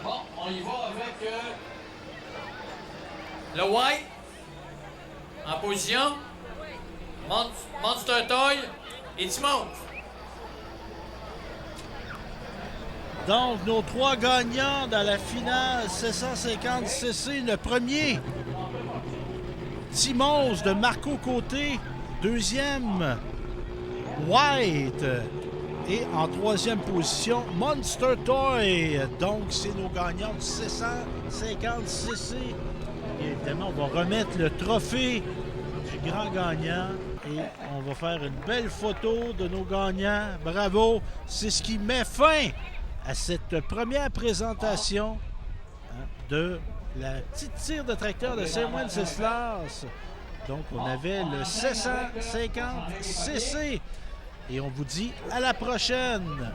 Bon, on y va avec le White en position, Monster Toy et Timon. Donc, nos trois gagnants dans la finale 750cc, le premier, Timons de Marco Côté, deuxième, White, et en troisième position, Monster Toy. Donc, c'est nos gagnants du 750cc. Et évidemment, on va remettre le trophée du grand gagnant et on va faire une belle photo de nos gagnants. Bravo! C'est ce qui met fin à cette première présentation de la petite tire de tracteur de Saint-Wenceslas. Donc, on avait le 750cc. Et on vous dit à la prochaine!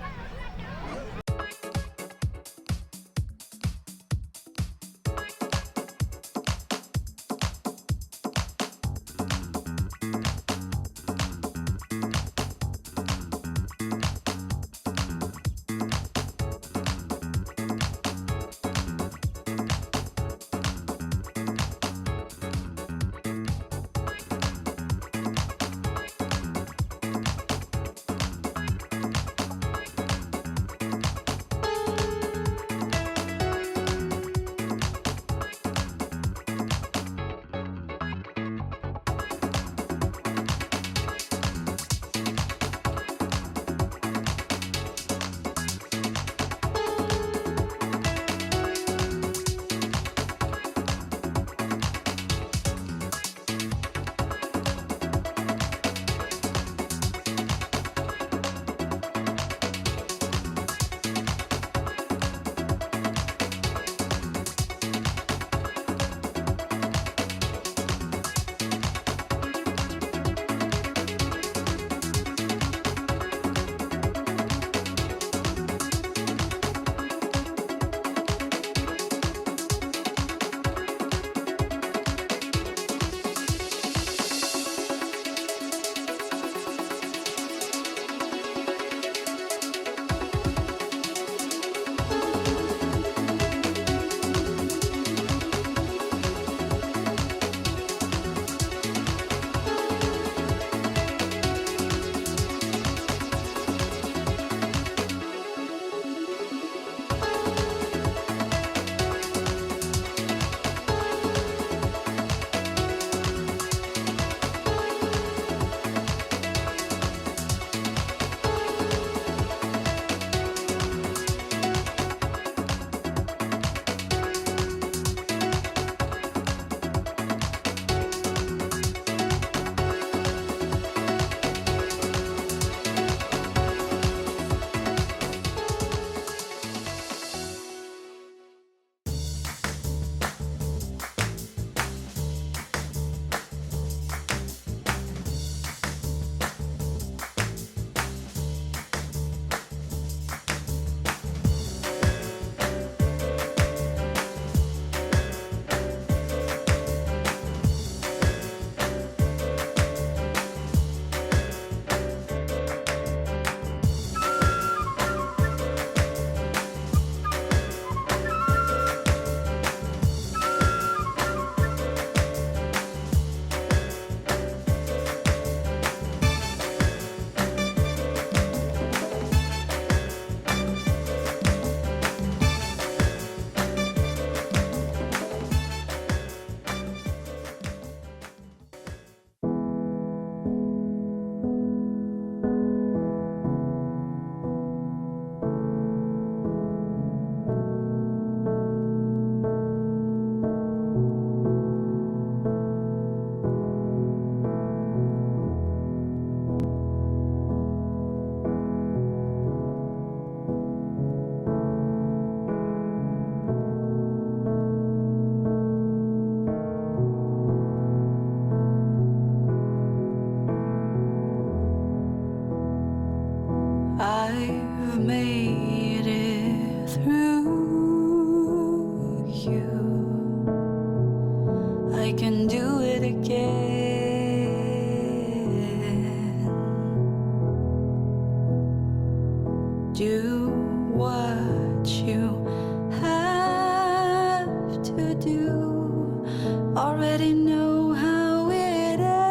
already know how it ends.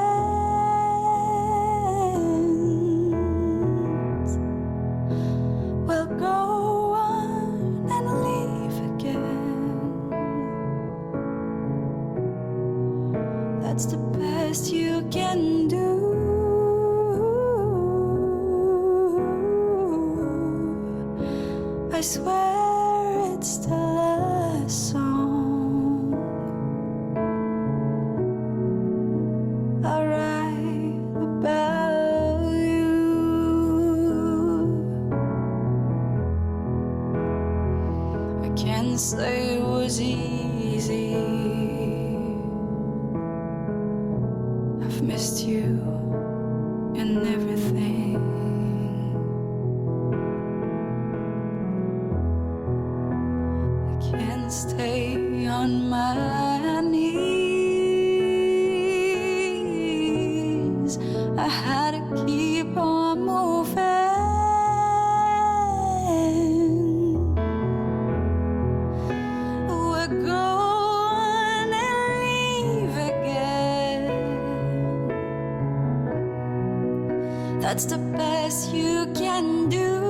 Well, go on and leave again. That's the best you can do. I swear it's the last song I'll write about you. I can't say it was easy. I've missed you and everything. Stay on my knees. I had to keep on moving. We're going and leave again. That's the best you can do.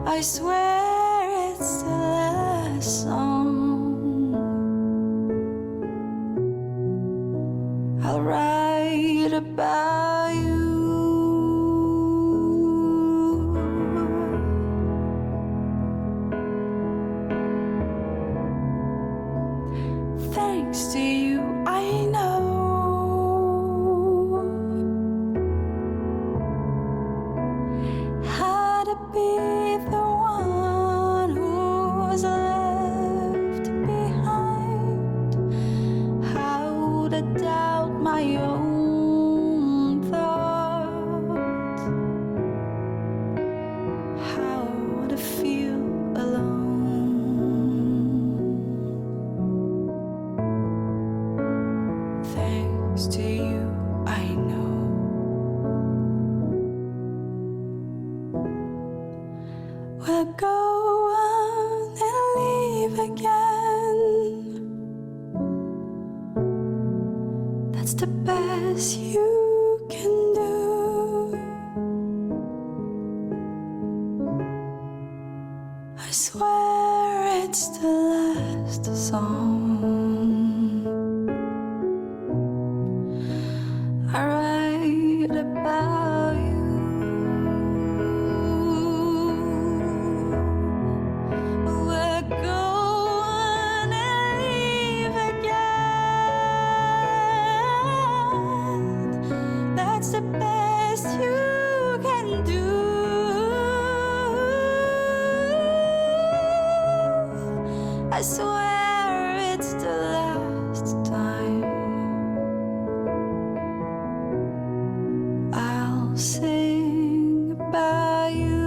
I swear it's the last song I'll write about you. Thanks to you, I know how to be the one who's left behind, how to doubt my own thoughts, how to feel alone. Thanks to you, I know. We'll go on and leave again. That's the best you can do. I swear it's the last song I write about you. We're going and leave again. That's the best you can do. I swear it's the last time I'll sing about you.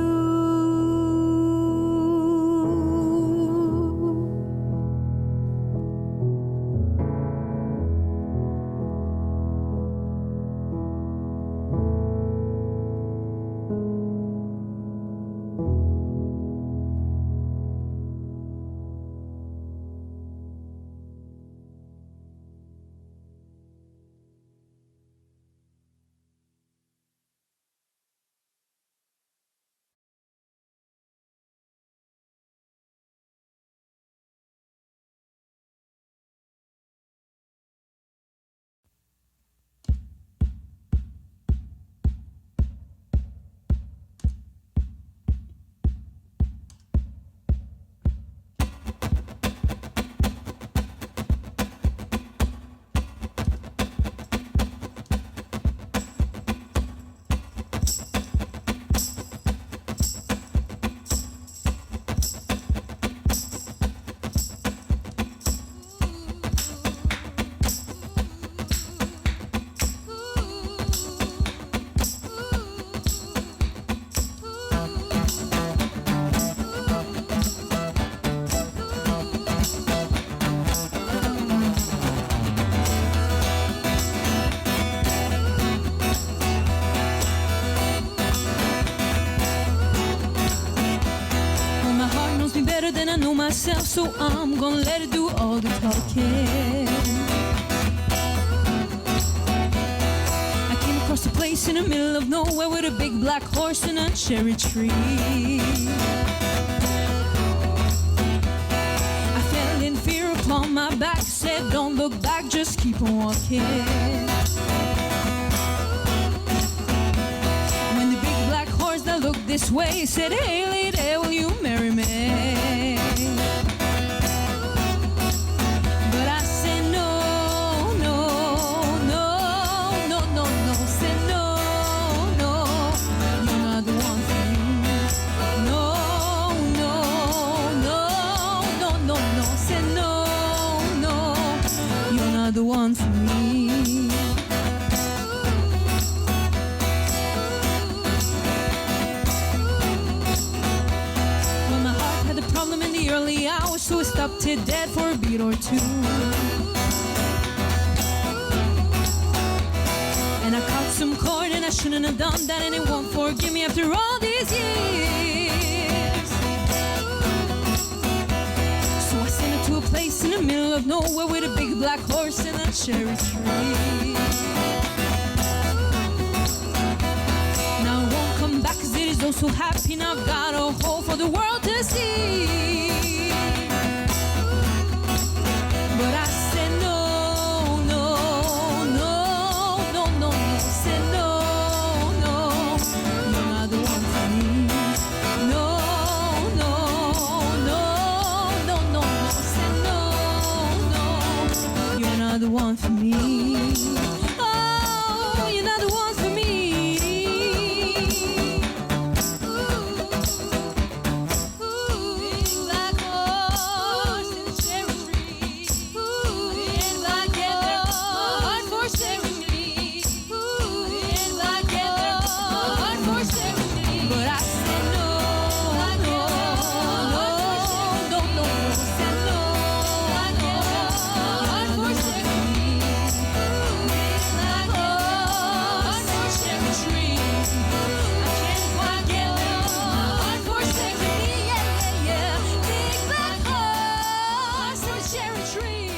better than I know myself, so I'm gonna let it do all the talking. I came across a place in the middle of nowhere with a big black horse and a cherry tree. I fell in fear upon my back, said don't look back, just keep on walking. When the big black horse that looked this way said, hey lady, will you marry me? But I said no, no, no, no, no, no. Said no, no, you're not the one for me. No, no, no, no, no, no. Said no, no, you're not the one for me. Well, my heart had a problem in the early hours, so I stopped it dead for a beat or two. And I caught some cord and I shouldn't have done that, and it won't forgive me after all these years. So I sent her to a place in the middle of nowhere with a big black horse and a cherry tree. Now I won't come back 'cause it is oh so happy. Now I've got a hole for the world to see. But I said no, no, no, no, no, no. Said no, no, you're not the one for me. No, no, no, no, no, no. Said no, no, you're not the one for me. Oh, you're not the one for me. Black horse and a cherry tree. And black horse forsaken me. And black horse forsaken me. But I said no, no, no, no, no. Said no, black horse forsaken me. Black horse and a cherry tree. I can't quite get there. Forsaken me, yeah, yeah, yeah. Big black horse and a cherry tree.